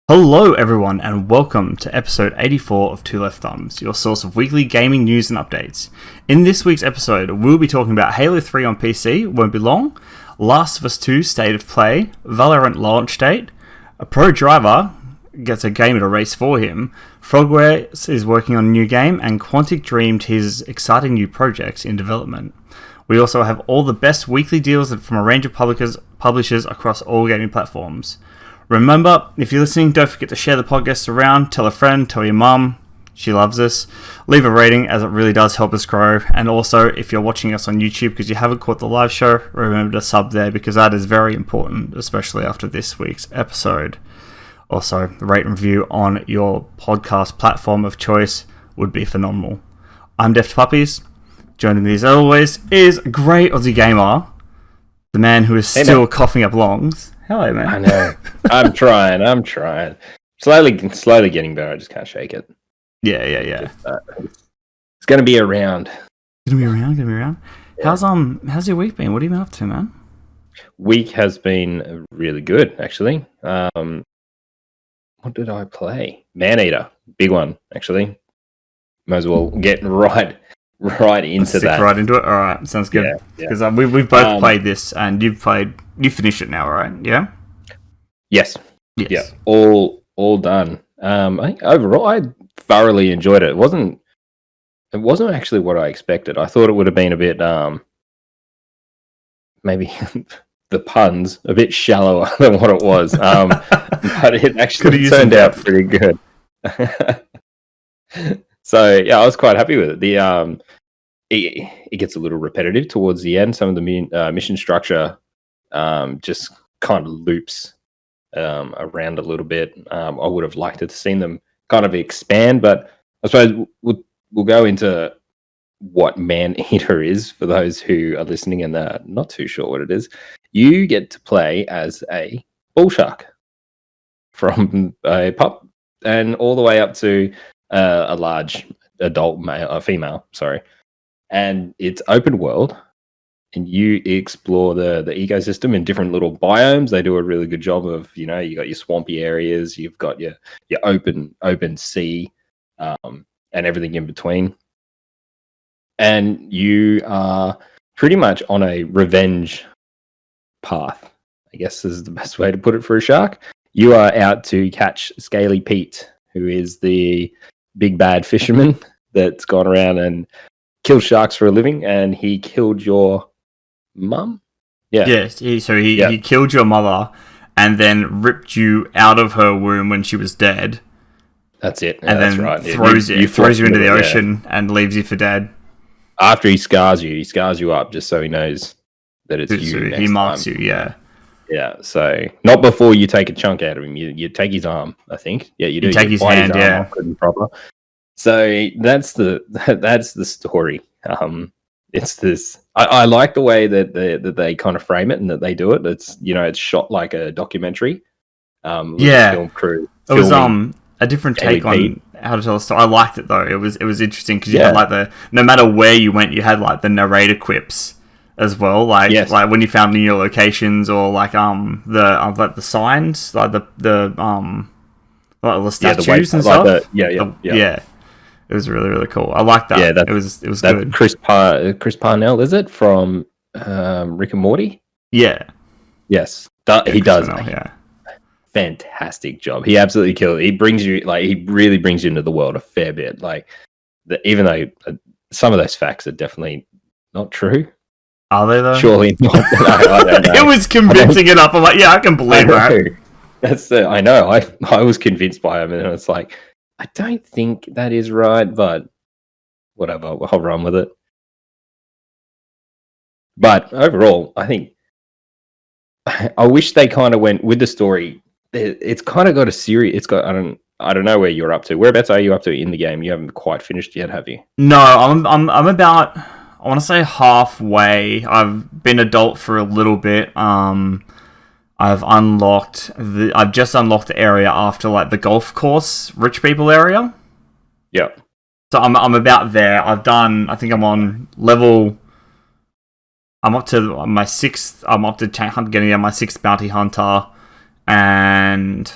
Hello everyone and welcome to episode 84 of Two Left Thumbs, your source of weekly gaming news and updates. In this week's episode, we'll be talking about Halo 3 on PC, won't be long, Last of Us 2 State of Play, Valorant launch date, a pro driver gets a game at a race for him, Frogwares is working on a new game, and Quantic Dream Teases exciting new projects in development. We also have all the best weekly deals from a range of publishers across all gaming platforms. Remember, if you're listening, don't forget to share the podcast around, tell a friend, tell your mum, she loves us, leave a rating as it really does help us grow, and also if you're watching us on YouTube because you haven't caught the live show, remember to sub there because that is very important, especially after this week's episode. Also, rate and review on your podcast platform of choice would be phenomenal. I'm Deft Puppies. Joining me as always is Grey Aussie Gamer, the man who is still coughing up lungs. Hello, man. I know. I'm trying. Slowly getting better. I just can't shake it. Yeah. It's going to be around. Gonna be around. Yeah. How's your week been? What have you been up to, man? Week has been really good, actually. What did I play? Maneater. Big one, actually. Might as well get right into that. Right into it? Alright, sounds good. Because we've both played this, and you finished it now, right? Yeah? Yes. Yeah, all done. I think overall I thoroughly enjoyed it. It wasn't actually what I expected. I thought it would have been a bit maybe the puns a bit shallower than what it was. But it actually turned out pretty good. So yeah, I was quite happy with it. It gets a little repetitive towards the end. Some of the mission structure just kind of loops around a little bit. I would have liked to seen them kind of expand, but I suppose we'll go into what Maneater is for those who are listening and are not too sure what it is. You get to play as a bull shark from a pup and all the way up to a large adult female, and it's open world, and you explore the ecosystem in different little biomes. They do a really good job of, you got your swampy areas, you've got your open sea, and everything in between, and you are pretty much on a revenge path, I guess is the best way to put it for a shark. You are out to catch Scaly Pete, who is the big bad fisherman that's gone around and kills sharks for a living, and he killed your mum? Yeah. Yes, he killed your mother and then ripped you out of her womb when she was dead. That's it. And then throws you into the ocean and leaves you for dead. After he scars you up just so he knows that it's you. He marks you, yeah. Yeah, so not before you take a chunk out of him. You take his arm, I think. Yeah, you do. You take his hand, yeah. Proper. So that's the story. It's this. I like the way that they kind of frame it and that they do it. It's it's shot like a documentary. With a film crew. It was a different take on how to tell a story. I liked it though. It was interesting because you had like no matter where you went, you had like the narrator quips as well, like when you found new locations, or like the signs, like the statues and stuff. It was really, really cool. I like that. Yeah, it was good. Chris Parnell, is it from Rick and Morty? Yeah. Yes, he does. Parnell, fantastic job. He absolutely killed it. He really brings you into the world a fair bit. Like even though some of those facts are definitely not true. Are they though? Surely not. I don't know. It was convincing enough. I'm like, yeah, I can believe that. I know. I was convinced by him, and it's like, I don't think that is right, but whatever. I'll run with it. But overall, I think I wish they kind of went with the story. It's kind of got a series. It's got I don't know where you're up to. Whereabouts are you up to in the game? You haven't quite finished yet, have you? No, I'm about, I want to say halfway. I've been adult for a little bit. I've just unlocked the area after like the golf course, rich people area. Yeah. So I'm about there. I think I'm on level. I'm up to my sixth. I'm up to getting my sixth bounty hunter, and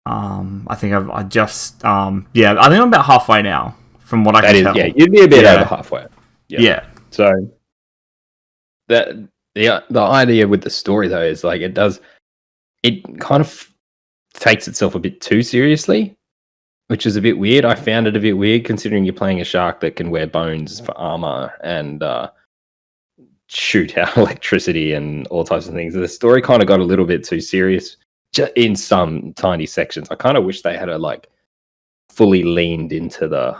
I think I just I think I'm about halfway now from what I can tell. Yeah, you'd be a bit over halfway. Yeah. So the idea with the story though is like it kind of takes itself a bit too seriously, which is a bit weird. I found it a bit weird considering you're playing a shark that can wear bones for armor and shoot out electricity and all types of things. The story kind of got a little bit too serious in some tiny sections. I kind of wish they had fully leaned into the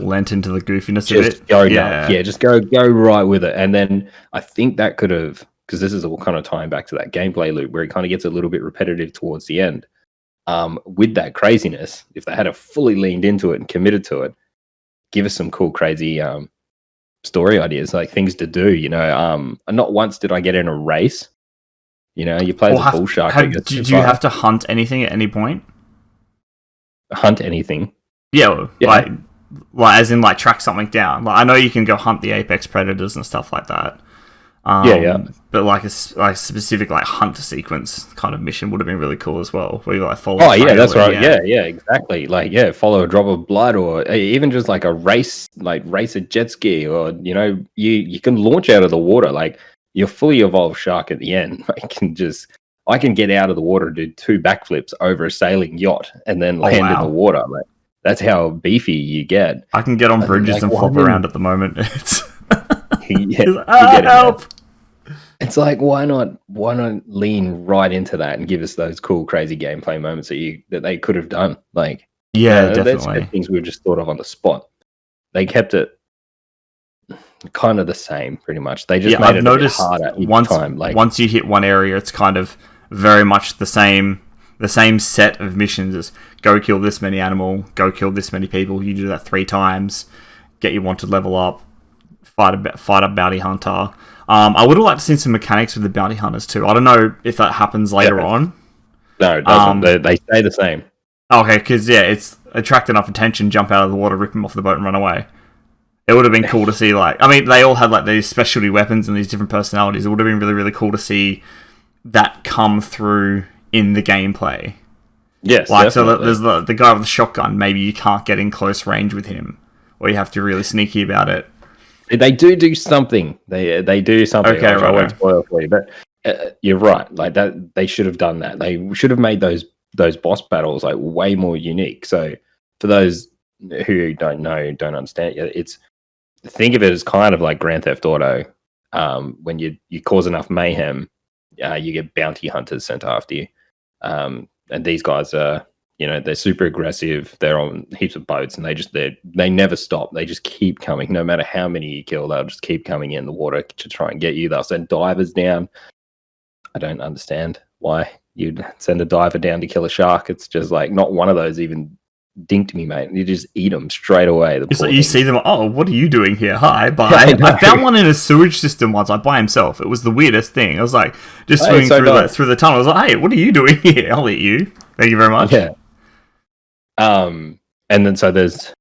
lent into the goofiness just of it. Go nuts. Yeah, just go right with it. And then I think that could have, because this is all kind of tying back to that gameplay loop where it kind of gets a little bit repetitive towards the end. With that craziness, if they had fully leaned into it and committed to it, give us some cool, crazy story ideas, like things to do. And not once did I get in a race. You play as a bull shark. Did you have to hunt anything at any point? Hunt anything? Yeah. Like as in like track something down. Like I know you can go hunt the apex predators and stuff like that. But like a specific like hunt sequence kind of mission would have been really cool as well, where you like follow. Oh yeah, that's right. Yeah, exactly. Like follow a drop of blood, or even just like a race a jet ski, or you can launch out of the water. Like you're fully evolved shark at the end. I can get out of the water and do 2 backflips over a sailing yacht and then land in the water. Like that's how beefy you get. I can get on bridges and flop around at the moment. It's help. It's like why not lean right into that and give us those cool, crazy gameplay moments that they could have done. Like definitely that's things we just thought of on the spot. They kept it kind of the same, pretty much. They just made it a bit harder each time. Like once you hit one area, it's kind of very much the same set of missions as go kill this many animal, go kill this many people. You do that 3 times, get your wanted level up, fight a bounty hunter. I would have liked to see some mechanics with the bounty hunters too. I don't know if that happens later on. No, it doesn't. They stay the same. Okay, because it's attract enough attention, jump out of the water, rip them off the boat, and run away. It would have been cool to see, they all had like these specialty weapons and these different personalities. It would have been really, really cool to see that come through in the gameplay. Yes, so there's the guy with the shotgun. Maybe you can't get in close range with him, or you have to be really sneaky about it. They do something. They do something. Okay, right. I won't spoil it for you, but you're right. Like that, they should have done that. They should have made those boss battles like way more unique. So for those who don't understand, think of it as kind of like Grand Theft Auto. When you cause enough mayhem, you get bounty hunters sent after you. And these guys are, they're super aggressive. They're on heaps of boats, and they never stop. They just keep coming. No matter how many you kill, they'll just keep coming in the water to try and get you. They'll send divers down. I don't understand why you'd send a diver down to kill a shark. It's just like not one of those even dinked me, mate. You just eat them straight away. You see them. Oh, what are you doing here? Hi, bye. I found one in a sewage system once, like by himself. It was the weirdest thing. I was like just swimming through the tunnel. I was like, hey, what are you doing here? I'll eat you. Thank you very much. Yeah. And then so there's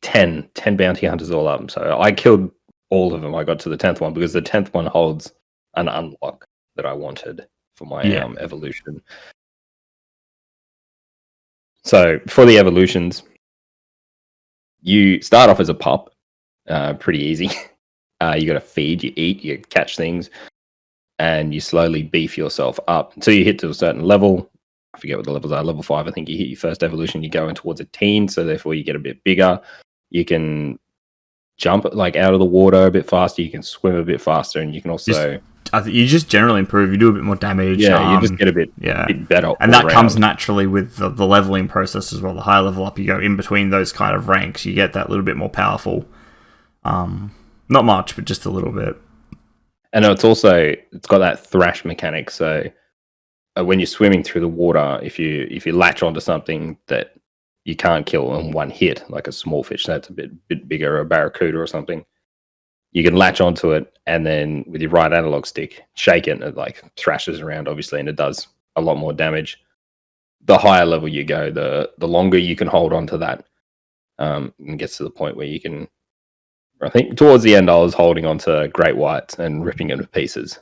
10 bounty hunters all up. So I killed all of them. I got to the 10th one because the 10th one holds an unlock that I wanted for my evolution. So for the evolutions, you start off as a pup, pretty easy. You got to feed, you eat, you catch things, and you slowly beef yourself up until you hit to a certain level. I forget what the levels are. Level 5, I think you hit your first evolution. You go in towards a teen, so therefore you get a bit bigger. You can jump like out of the water a bit faster. You can swim a bit faster, and you can also. I think you just generally improve. You do a bit more damage. Yeah, you just get a bit better. And that comes naturally with the leveling process as well. The higher level up you go in between those kind of ranks, you get that little bit more powerful. Not much, but just a little bit. And it's got that thrash mechanic. So when you're swimming through the water, if you latch onto something that you can't kill in one hit, like a small fish that's a bit bigger, or a barracuda or something, you can latch onto it, and then with your right analog stick, shake it, and it like thrashes around, obviously, and it does a lot more damage. The higher level you go, the longer you can hold on to that. And gets to the point where you can. I think towards the end, I was holding on to great whites and ripping them to pieces.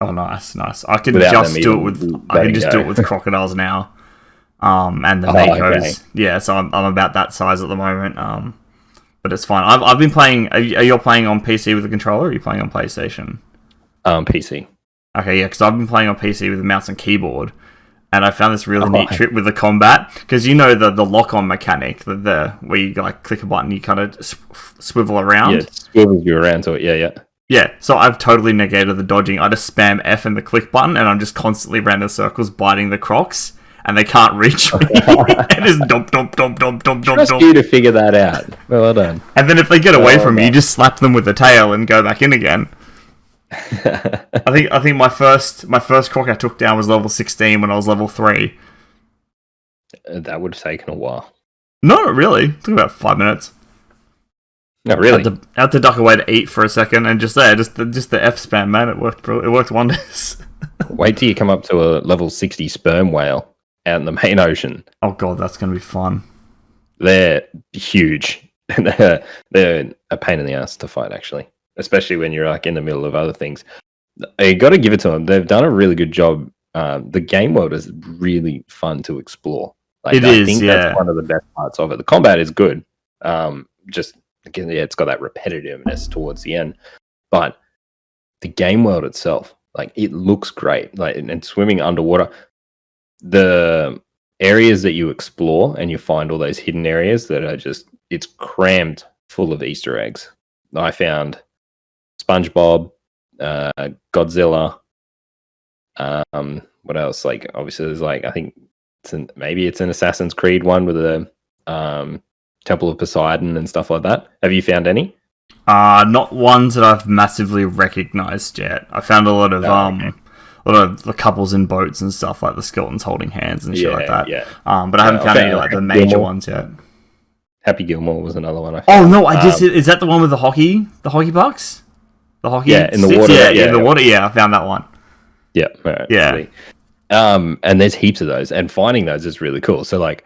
Oh, nice. I can just do it with crocodiles now. And the Mako's. Okay. Yeah, so I'm about that size at the moment. But it's fine. I've been playing. Are you playing on PC with a controller? Or are you playing on PlayStation? PC. Okay, yeah, because I've been playing on PC with a mouse and keyboard, and I found this really neat trick with the combat, because the lock-on mechanic, the where you like click a button, you kind of swivel around. Yeah, it swivels you around to it. Yeah. Yeah, so I've totally negated the dodging. I just spam F and the click button, and I'm just constantly around in circles biting the crocs, and they can't reach me. And just dump. Trust you to figure that out. Well done. And then if they get away from you just slap them with the tail and go back in again. I think my first croc I took down was level 16 when I was level 3. That would have taken a while. No, not really. It took about 5 minutes. No, really. I had to duck away to eat for a second, and just the F spam, man. It worked wonders. Wait till you come up to a level 60 sperm whale out in the main ocean. Oh god, that's gonna be fun. They're huge. They're a pain in the ass to fight, actually, especially when you're like in the middle of other things. You got to give it to them. They've done a really good job. The game world is really fun to explore. Like, I think that's one of the best parts of it. The combat is good. Just again, yeah, it's got that repetitiveness towards the end, but the game world itself, like, it looks great. Like, and swimming underwater, the areas that you explore and you find all those hidden areas that are just, it's crammed full of Easter eggs. I found SpongeBob, Godzilla, what else? Like, obviously there's like, I think maybe it's an Assassin's Creed one with the Temple of Poseidon and stuff like that. Have you found any? Not ones that I've massively recognized yet. I found a lot of the couples in boats and stuff, like the skeletons holding hands and shit like that. Yeah. But I haven't found any like the major ones yet. Happy Gilmore was another one I found. Oh no, I just is that the one with the hockey pucks? The hockey in the water. Yeah, in the water. Yeah, I found that one. Yeah. Right, yeah. And there's heaps of those, and finding those is really cool. So like,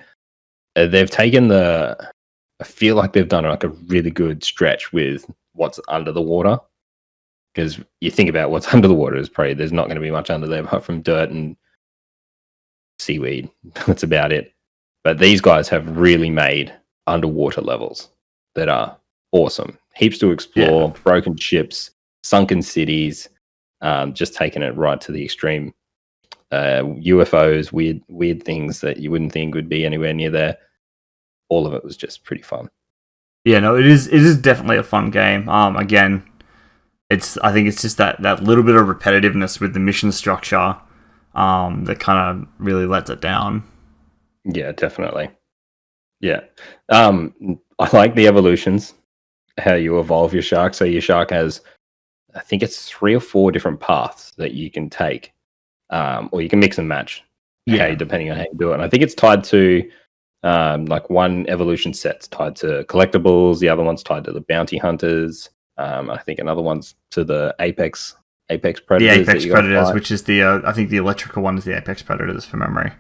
they've taken I feel like they've done like a really good stretch with what's under the water, because you think about what's under the water is probably there's not going to be much under there apart from dirt and seaweed. That's about it. But these guys have really made underwater levels that are awesome. Heaps to explore, broken ships, sunken cities, just taking it right to the extreme. UFOs, weird things that you wouldn't think would be anywhere near there. All of it was just pretty fun. Yeah, no, it is definitely a fun game. Again, I think it's just that little bit of repetitiveness with the mission structure that kind of really lets it down. Yeah, definitely. Yeah. I like the evolutions, how you evolve your shark. So your shark has, I think it's 3 or 4 different paths that you can take, or you can mix and match, depending on how you do it. And I think it's tied to like one evolution set's tied to collectibles, the other one's tied to the bounty hunters. I think another one's to the apex predators. The apex predators, which is the I think the electrical one is the apex predators from memory.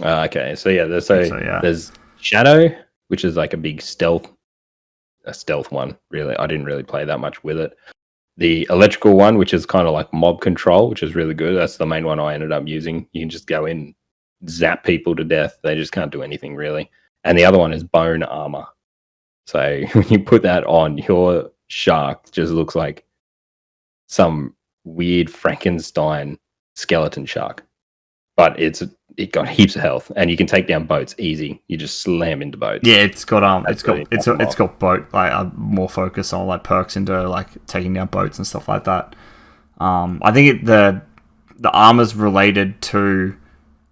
Okay, so yeah, there's Shadow, which is like a stealth one. Really, I didn't really play that much with it. The electrical one, which is kind of like mob control, which is really good. That's the main one I ended up using. You can just go in, zap people to death. They just can't do anything really. And the other one is bone armor. So when you put that on, your shark just looks like some weird Frankenstein skeleton shark. But it got heaps of health, and you can take down boats easy. You just slam into boats. Yeah, it's got boat like more focus on like perks into like taking down boats and stuff like that. I think the armor's related to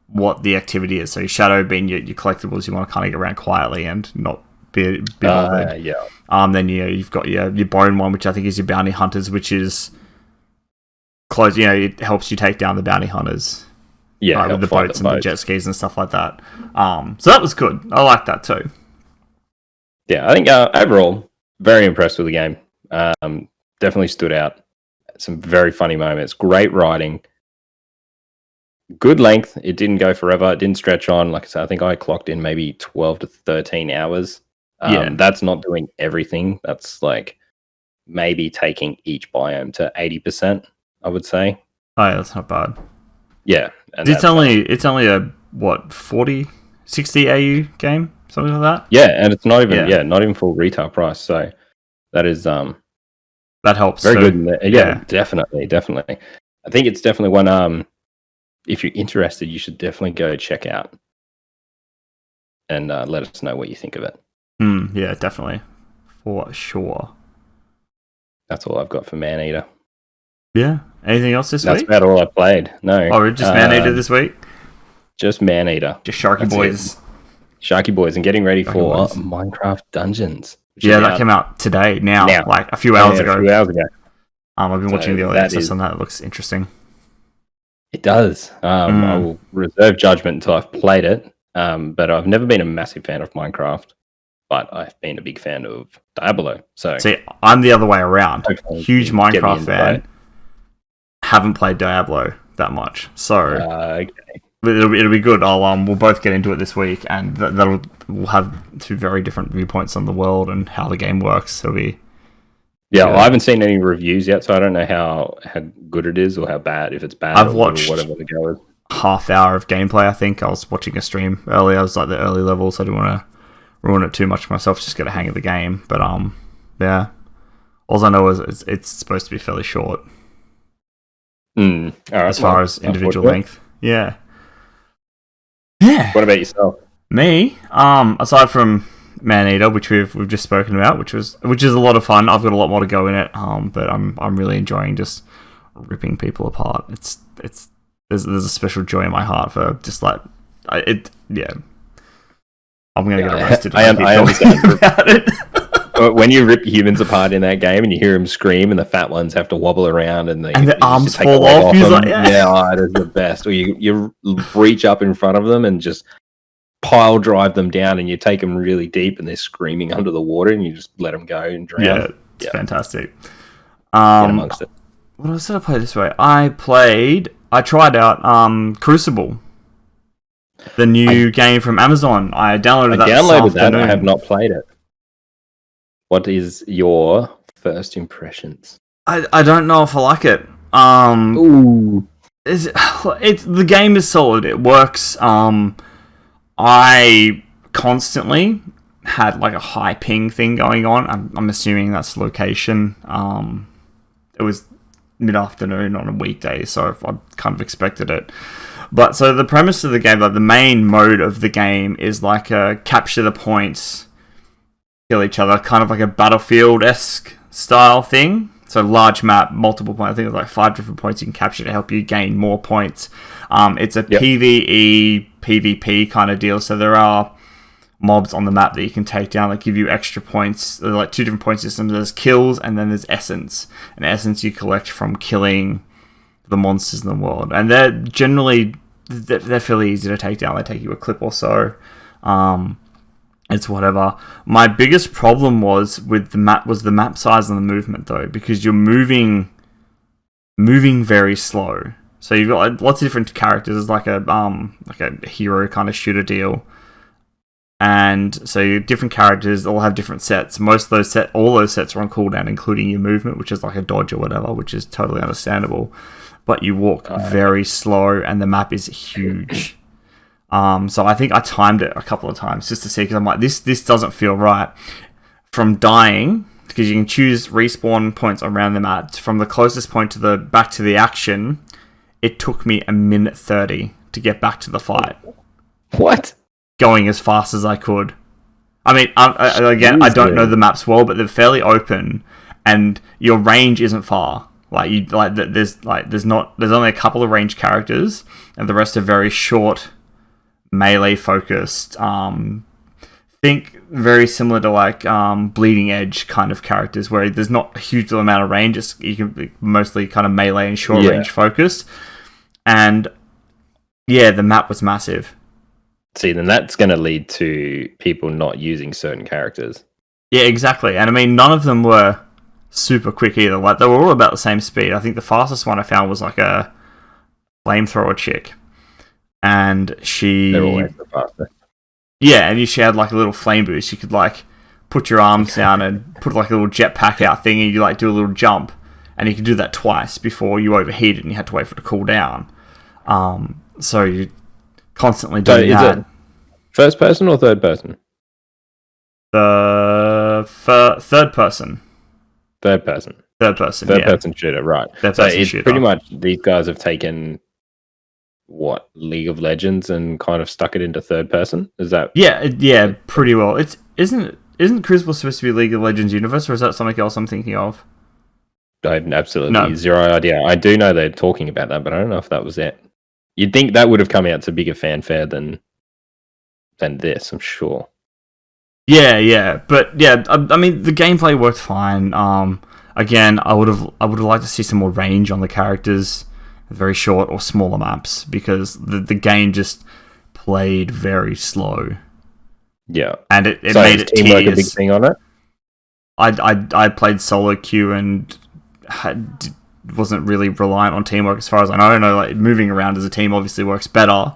what the activity is. So your shadow being your collectibles, you want to kind of get around quietly and not be bothered. Then you've got your bone one, which I think is your bounty hunters, which is close. It helps you take down the bounty hunters. Yeah, with the boats and the jet skis and stuff like that. So that was good. I like that too. Yeah, I think overall, very impressed with the game. Definitely stood out. Some very funny moments. Great writing. Good length. It didn't go forever. It didn't stretch on. Like I said, I think I clocked in maybe 12 to 13 hours. That's not doing everything. That's like maybe taking each biome to 80%, I would say. Oh, yeah, that's not bad. Yeah. It's only a what 40, 60 AU game, something like that. Yeah, and it's not even not even full retail price. So that is that helps. very good. Yeah, definitely. I think it's definitely one. If you're interested, you should definitely go check out and let us know what you think of it. Yeah, definitely, for sure. That's all I've got for Maneater. Yeah. Anything else this week? That's about all I played. No. Oh, just Maneater this week? Just Maneater. Just Sharky Boys. Sharky Boys, and getting ready for Minecraft Dungeons. Yeah, that came out today, now, like a few hours ago. I've been watching the early access on that. It looks interesting. It does. I will reserve judgment until I've played it, but I've never been a massive fan of Minecraft. But I've been a big fan of Diablo. So see, I'm the other way around. Huge Minecraft fan. Haven't played Diablo that much, so okay. it'll be good. We'll both get into it this week, and we'll have two very different viewpoints on the world and how the game works. It'll be well, I haven't seen any reviews yet, so I don't know how good it is or how bad. If it's bad, I've watched whatever the go is. Half hour of gameplay. I think I was watching a stream earlier. I was like the early levels. So I didn't want to ruin it too much for myself. Just get a hang of the game. But yeah. All I know is it's supposed to be fairly short. All right, as far as individual length. Yeah. What about yourself? Me, aside from Maneater, which we've just spoken about, which is a lot of fun. I've got a lot more to go in it. But I'm really enjoying just ripping people apart. There's a special joy in my heart for just like it. Yeah. I'm gonna get arrested. I understand about it. When you rip humans apart in that game and you hear them scream and the fat ones have to wobble around and the arms fall off. He's like, it is the best. Or you reach up in front of them and just pile drive them down, and you take them really deep and they're screaming under the water, and you just let them go and drown. Yeah, it's fantastic. Get amongst it. What else did I play this way? I tried out Crucible. The new game from Amazon. I downloaded that. I have not played it. What is your first impressions? I don't know if I like it. The game is solid. It works. I constantly had like a high ping thing going on. I'm assuming that's location. It was mid-afternoon on a weekday, so I kind of expected it. But so the premise of the game, like the main mode of the game, is like a capture the points, kill each other, kind of like a Battlefield-esque style thing. So large map, multiple points. I think it's like 5 different points you can capture to help you gain more points. It's a PvE, PvP kind of deal. So there are mobs on the map that you can take down that give you extra points. There's like 2 different point systems. There's kills and then there's essence. And essence you collect from killing the monsters in the world. And they're generally, they're fairly easy to take down. They take you a clip or so. It's whatever. My biggest problem was with the map size and the movement, though, because you're moving very slow. So you've got like, lots of different characters. It's like a hero kind of shooter deal, and so different characters all have different sets. All those sets are on cooldown, including your movement, which is like a dodge or whatever, which is totally understandable. But you walk very slow, and the map is huge. So I think I timed it a couple of times just to see, because I'm like, this doesn't feel right. From dying, because you can choose respawn points around the map. From the closest point to back to the action, it took me 1:30 to get back to the fight. What? Going as fast as I could. I mean, I don't know the maps well, but they're fairly open, and your range isn't far. There's only a couple of ranged characters, and the rest are very short, melee focused. Think very similar to like Bleeding Edge kind of characters, where there's not a huge amount of range. You can be mostly kind of melee and short range focused. And yeah, the map was massive. See, then that's going to lead to people not using certain characters. Yeah, exactly. And I mean, none of them were super quick either. Like, they were all about the same speed. I think the fastest one I found was like a flamethrower chick. And they're always the fastest. Yeah, and she had like a little flame boost. You could like put your arms down and put like a little jetpack out thing, and you like do a little jump, and you could do that twice before you overheated and you had to wait for it to cool down. So constantly So doing is that. it first person or third person? The third person. Third person. Third person. Third Yeah. person shooter, right? Third So person it's shooter. pretty much these guys have taken what League of Legends and kind of stuck it into third person. Is that? Yeah, pretty well. It's isn't Crucible supposed to be League of Legends universe, or is that something else I'm thinking of? I have absolutely No. zero idea. I do know they're talking about that, but I don't know if that was it. You'd think that would have come out to bigger fanfare than this, I'm sure. Yeah, but yeah, I mean the gameplay worked fine. Again, I would have liked to see some more range on the characters, very short or smaller maps, because the game just played very slow. Yeah, and it so made it teamwork tedious. a big thing on it. I played solo queue and wasn't really reliant on teamwork as far as I know. I know like moving around as a team obviously works better.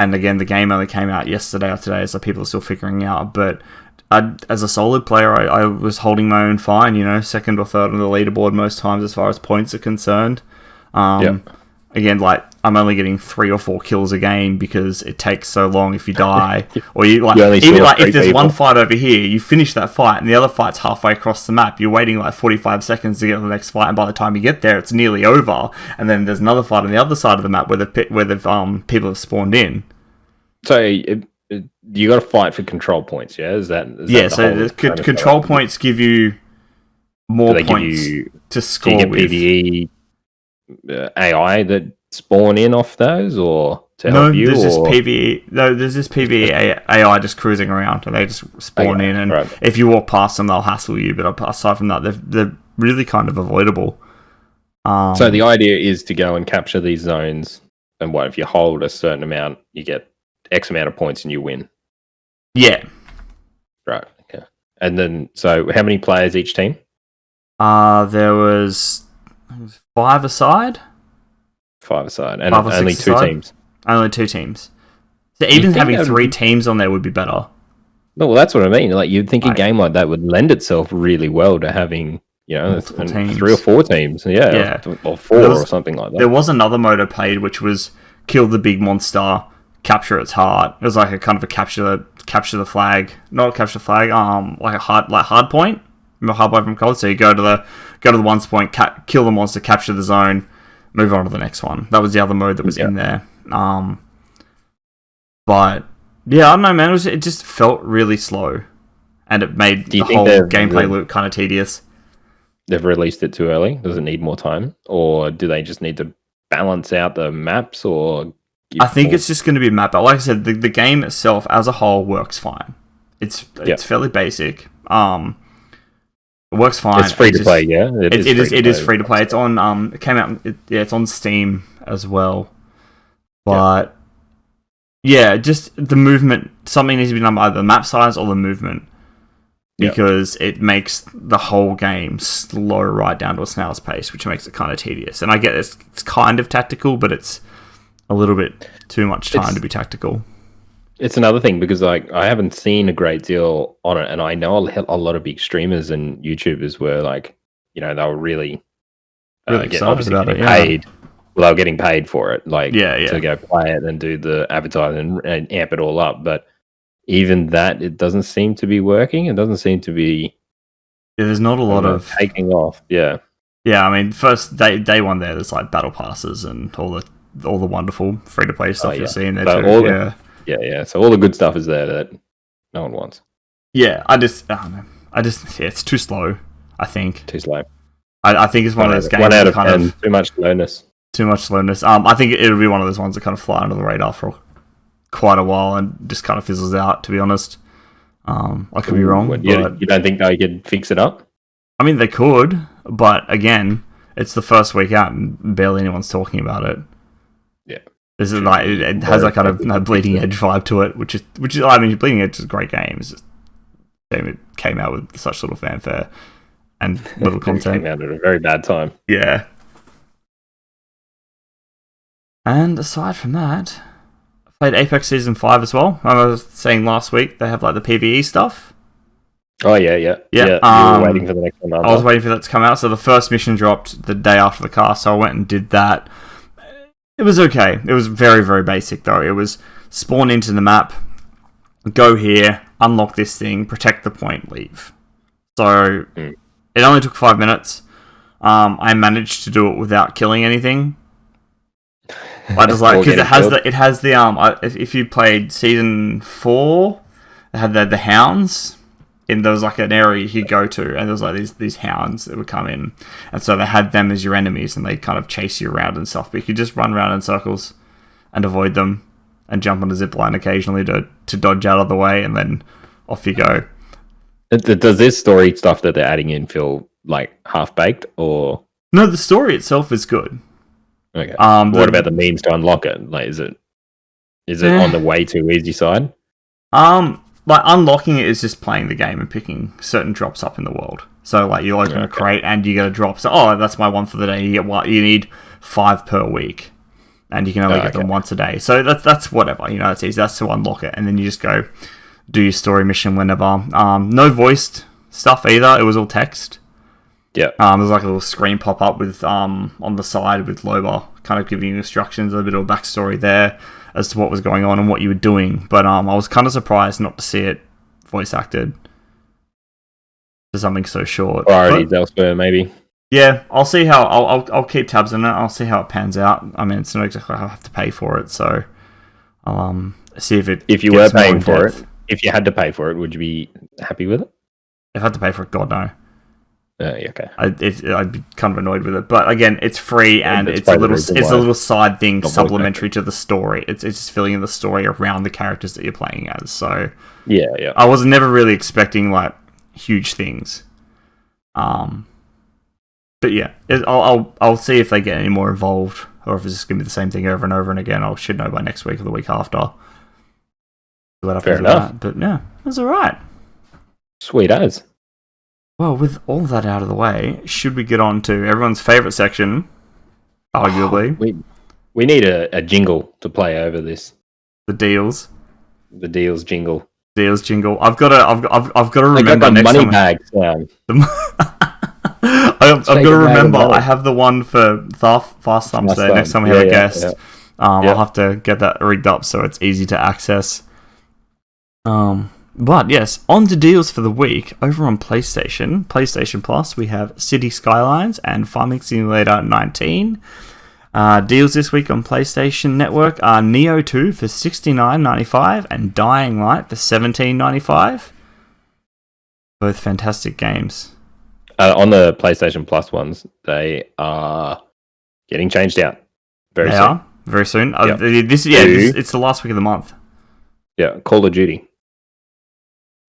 And again, the game only came out yesterday or today, so people are still figuring out. But as a solo player, I was holding my own fine. You know, second or third on the leaderboard most times as far as points are concerned. Again, like I'm only getting 3 or 4 kills a game because it takes so long if you die, or you like even like if there's people. one fight over here, you finish that fight and the other fight's halfway across the map. You're waiting like 45 seconds to get to the next fight, and by the time you get there, it's nearly over. And then there's another fight on the other side of the map where the people have spawned in. So you got to fight for control points, yeah? Is that so the control points give you more points to score with. PvE AI that spawn in off those, or to help you? There's this PvE AI just cruising around, and they just spawn in, and if you walk past them, they'll hassle you. But aside from that, they're really kind of avoidable. So the idea is to go and capture these zones, and what if you hold a certain amount, you get X amount of points and you win. Yeah. Right. Okay. And then, so how many players each team? There was 5 aside. 5 aside, and only 2 teams. Only 2 teams. So even having 3 teams on there would be better. No, well, that's what I mean. Like you'd think a game like that would lend itself really well to having, 3 or 4 teams. Yeah. Or 4 or something like that. There was another mode I played, which was kill the big monster, capture its heart. It was like a kind of a capture the flag, not capture the flag. Like a hard point. Remember hard point from COD? So you go to the one point, kill the monster, capture the zone, move on to the next one. That was the other mode that was in there. But yeah, I don't know, man. It just felt really slow, and it made the whole gameplay loop kind of tedious. They've released it too early. Does it need more time, or do they just need to balance out the maps? Or I think it's just going to be map out. Like I said, the game itself as a whole works fine. It's fairly basic. It works fine. It's free to play, yeah. It is free to play. It's on. It came out. It's on Steam as well. But just the movement. Something needs to be done by either the map size or the movement, because it makes the whole game slow right down to a snail's pace, which makes it kind of tedious. And I get it's kind of tactical, but it's a little bit too much time to be tactical. It's another thing because like I haven't seen a great deal on it, and I know a lot of big streamers and YouTubers were like, they were really excited about it. Paid. Well, they were getting paid for it, to go play it and do the advertising and amp it all up. But even that, it doesn't seem to be working. It doesn't seem to be. Yeah, there's not a lot of taking off. Yeah. Yeah, I mean, first day one there's like battle passes and all the wonderful free to play stuff you're seeing there too. So all the good stuff is there that no one wants. Yeah, I don't know. It's too slow. I think too slow. I think it's one of those games. 1 out of 10. Too much slowness. Too much slowness. I think it'll be one of those ones that kind of fly under the radar for quite a while and just kind of fizzles out. To be honest, I could be wrong. But you don't think they could fix it up? I mean, they could, but again, it's the first week out and barely anyone's talking about it. Yeah. This is like it has that kind of Bleeding Edge vibe to it, which is I mean, Bleeding Edge is a great game. It's just it came out with such little fanfare and little content. It came out at a very bad time. Yeah. And aside from that, I played Apex Season 5 as well. I was saying last week they have like the PvE stuff. Oh yeah. You were waiting for the next one. I was waiting for that to come out. So the first mission dropped the day after the cast, so I went and did that. It was okay. It was very, very basic, though. It was spawn into the map, go here, unlock this thing, protect the point, leave. So it only took 5 minutes. I managed to do it without killing anything. I just like because it has the if you played season 4, it had the hounds. And there was like an area you could go to, and there was like these hounds that would come in, and so they had them as your enemies, and they kind of chase you around and stuff. But you could just run around in circles and avoid them, and jump on a zip line occasionally to dodge out of the way, and then off you go. Does this story stuff that they're adding in feel like half baked, or no? The story itself is good. Okay. What about the means to unlock it? Like, is it on the way too easy side? Like, unlocking it is just playing the game and picking certain drops up in the world. So, like, you open a crate and you get a drop. So, that's my one for the day. You need 5 per week. And you can only get them once a day. So, that's whatever. It's easy. That's to unlock it. And then you just go do your story mission whenever. No voiced stuff either. It was all text. Yeah. There's like a little screen pop up with on the side with Loba kind of giving you instructions, a bit of a backstory there as to what was going on and what you were doing. But I was kind of surprised not to see it voice acted for something so short. Priorities elsewhere, maybe. Yeah, I'll see how I'll keep tabs on it. I'll see how it pans out. I mean, it's not exactly I have to pay for it, so I'll see if you were paying for it. If you had to pay for it, would you be happy with it? If I had to pay for it, God no. Okay. I'd be kind of annoyed with it, but again, it's free and it's a little side thing supplementary to the story. It's just filling in the story around the characters that you're playing as. So yeah. I was never really expecting like huge things. But yeah, I'll see if they get any more involved, or if it's just gonna be the same thing over and over and again. I should know by next week or the week after. Fair enough. But yeah, it was alright. Sweet as. Well, with all that out of the way, should we get on to everyone's favourite section, arguably? We need a jingle to play over this. The deals. The deals jingle. Deals jingle. I've got to remember I got the next money time. bag sound. I've got to remember. I have the one for Fast Thumbs there. Next time we have a guest, I'll have to get that rigged up so it's easy to access. But yes, on to deals for the week. Over on PlayStation Plus, we have City Skylines and Farming Simulator 19. Deals this week on PlayStation Network are Neo 2 for $69.95 and Dying Light for $17.95. Both fantastic games. On the PlayStation Plus ones, they are getting changed out very soon. Yep. It's the last week of the month. Yeah, Call of Duty.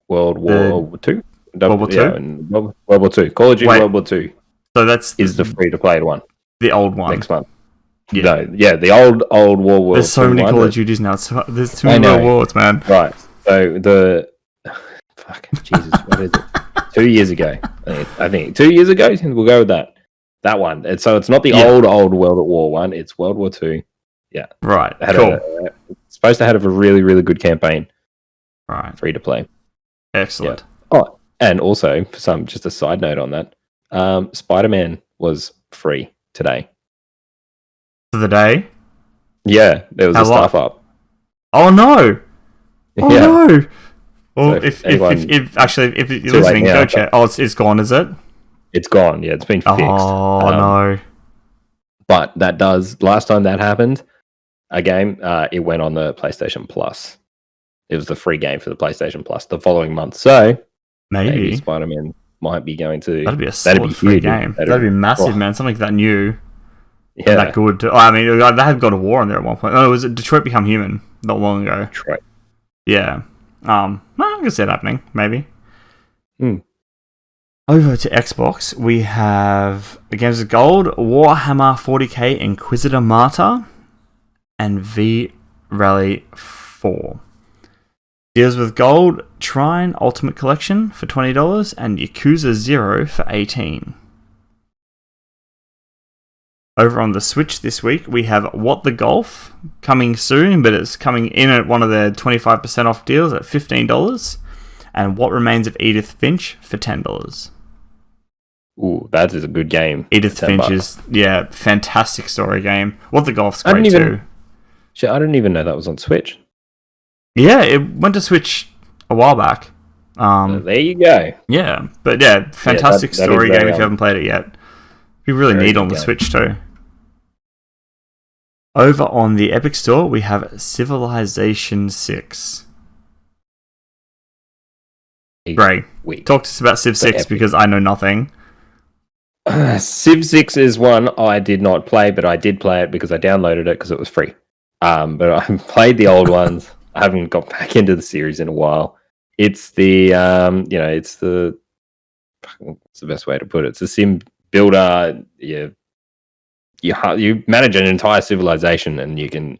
World War II? World War II? And World War II. Call of Duty World War II. So is the free-to-play one. The old one. Next month. Yeah. No, the old World War II. There's so many Call of Duties now. There's too many World Wars, man. Right. So Jesus, what is it? 2 years ago. I think 2 years ago, we'll go with that. That one. And so it's not the old World War one, it's World War II. Yeah. Right. Cool. It's supposed to have a really, really good campaign. Right. Free to play. Excellent. Yeah. Oh, and also, just a side note on that, Spider-Man was free today. For the day? Yeah, there was a staff up. Oh no! Oh no! Well, So if you're listening, go check. Oh, it's gone, is it? It's gone. Yeah, it's been fixed. Oh no! But that does. Last time that happened, a game, it went on the PlayStation Plus. It was the free game for the PlayStation Plus the following month. So maybe Spider-Man might be going to. That'd be a solid free game. That'd be massive, man. Something that new. Yeah, that good. I mean, they had God of War on there at one point. Oh, was it Detroit Become Human not long ago? Detroit. Yeah. I can see it happening. Maybe. Over to Xbox, we have Games of Gold, Warhammer 40k Inquisitor Martyr, and V Rally 4. Deals with Gold, Trine Ultimate Collection for $20 and Yakuza 0 for $18. Over on the Switch this week, we have What the Golf coming soon, but it's coming in at one of their 25% off deals at $15, and What Remains of Edith Finch for $10. Ooh, that is a good game. Edith Finch's, fantastic story game. What the Golf's I great didn't too. I didn't even know that was on Switch. Yeah, it went to Switch a while back. So there you go. Yeah, but yeah, fantastic that story is very, game if you haven't played it yet. You really very need good on the game. Switch too. Over on the Epic Store, we have Civilization 6. Gray, talk to us about Civ 6 because I know nothing. Civ 6 is one I did not play, but I did play it because I downloaded it because it was free. But I played the old ones. I haven't got back into the series in a while. It's the it's the what's the best way to put it? It's a sim builder. You manage an entire civilization, and you can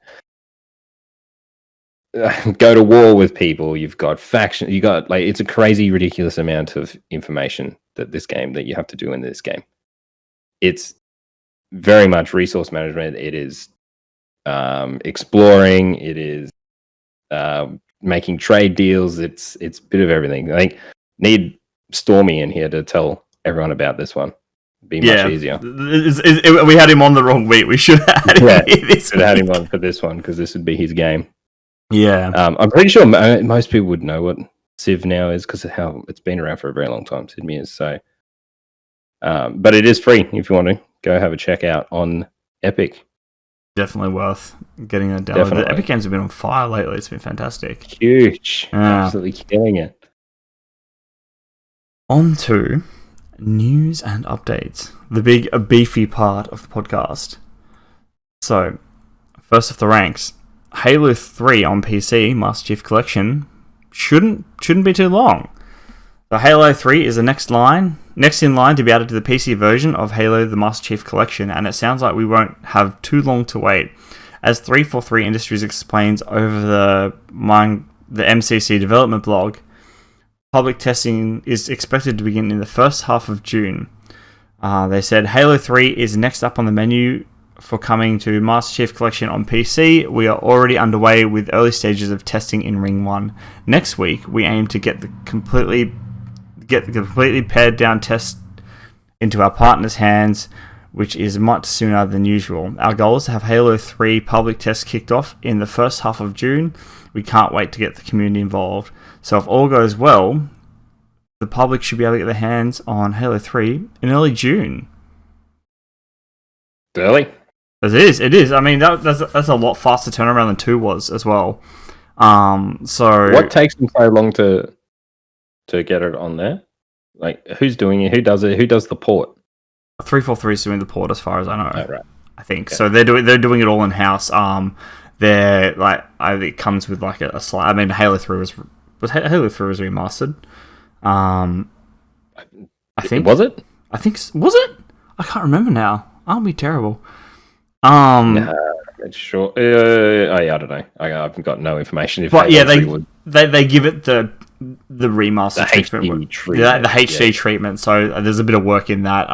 go to war with people. You've got faction. You got it's a crazy, ridiculous amount of information that you have to do in this game. It's very much resource management. It is exploring. It is making trade deals. It's a bit of everything. I think need Stormy in here to tell everyone about this one. It'd be much easier. We had him on the wrong week. We should have had him on for this one because this would be his game. Yeah. I'm pretty sure most people would know what Civ now is because of how it's been around for a very long time. Civ is so. But it is free if you want to go have a check out on Epic. Definitely worth getting that down. The Epic games have been on fire lately. It's been fantastic. Huge. Absolutely killing it. On to news and updates. The big, beefy part of the podcast. So, first off the ranks. Halo 3 on PC, Master Chief Collection, shouldn't be too long. The Halo 3 is the next in line to be added to the PC version of Halo the Master Chief Collection, and it sounds like we won't have too long to wait. As 343 Industries explains over the MCC development blog, public testing is expected to begin in the first half of June. They said Halo 3 is next up on the menu for coming to Master Chief Collection on PC. We are already underway with early stages of testing in Ring 1. Next week, we aim to get the completely pared down test into our partners' hands, which is much sooner than usual. Our goal is to have Halo 3 public tests kicked off in the first half of June. We can't wait to get the community involved. So if all goes well, the public should be able to get their hands on Halo 3 in early June. Early? It is. I mean, that's a lot faster turnaround than 2 was as well. So what takes them so long to get it on there? Like, who's doing it? Who does it? Who does the port? 343 is doing the port, as far as I know. Oh, right. I think so. They're doing it all in house. It comes with like a slide. I mean, Halo 3 was remastered. I think was it? I think was it? I can't remember now. I'll be terrible. Sure. I don't know. I've got no information. But yeah, they give it the remaster treatment, the HD treatment. So there's a bit of work in that.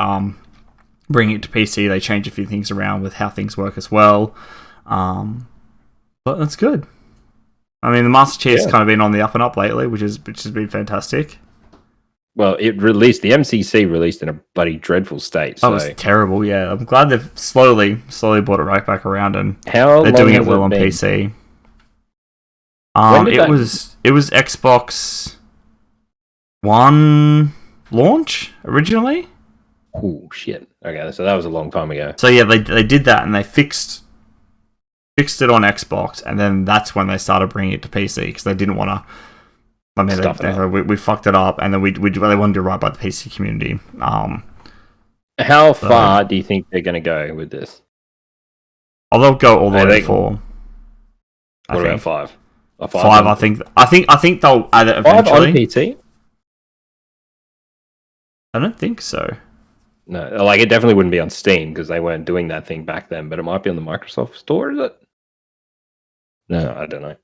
Bringing it to PC, they change a few things around with how things work as well. But that's good. I mean, the Master Chief's kind of been on the up and up lately, which has been fantastic. Well, the MCC released in a bloody dreadful state. So. That was terrible, yeah. I'm glad they've slowly brought it right back around, and they're doing it well on PC. It was Xbox One launch originally. Oh shit! Okay, so that was a long time ago. So yeah, they did that, and they fixed it on Xbox, and then that's when they started bringing it to PC because they didn't want to. I mean, we fucked it up, and then they wanted to do right by the PC community. How far do you think they're going to go with this? Oh, they'll go all the way to 4. What about 5? 5, I think they'll add it eventually. 5 on PC? I don't think so. No, like it definitely wouldn't be on Steam because they weren't doing that thing back then. But it might be on the Microsoft Store, is it? No, I don't know.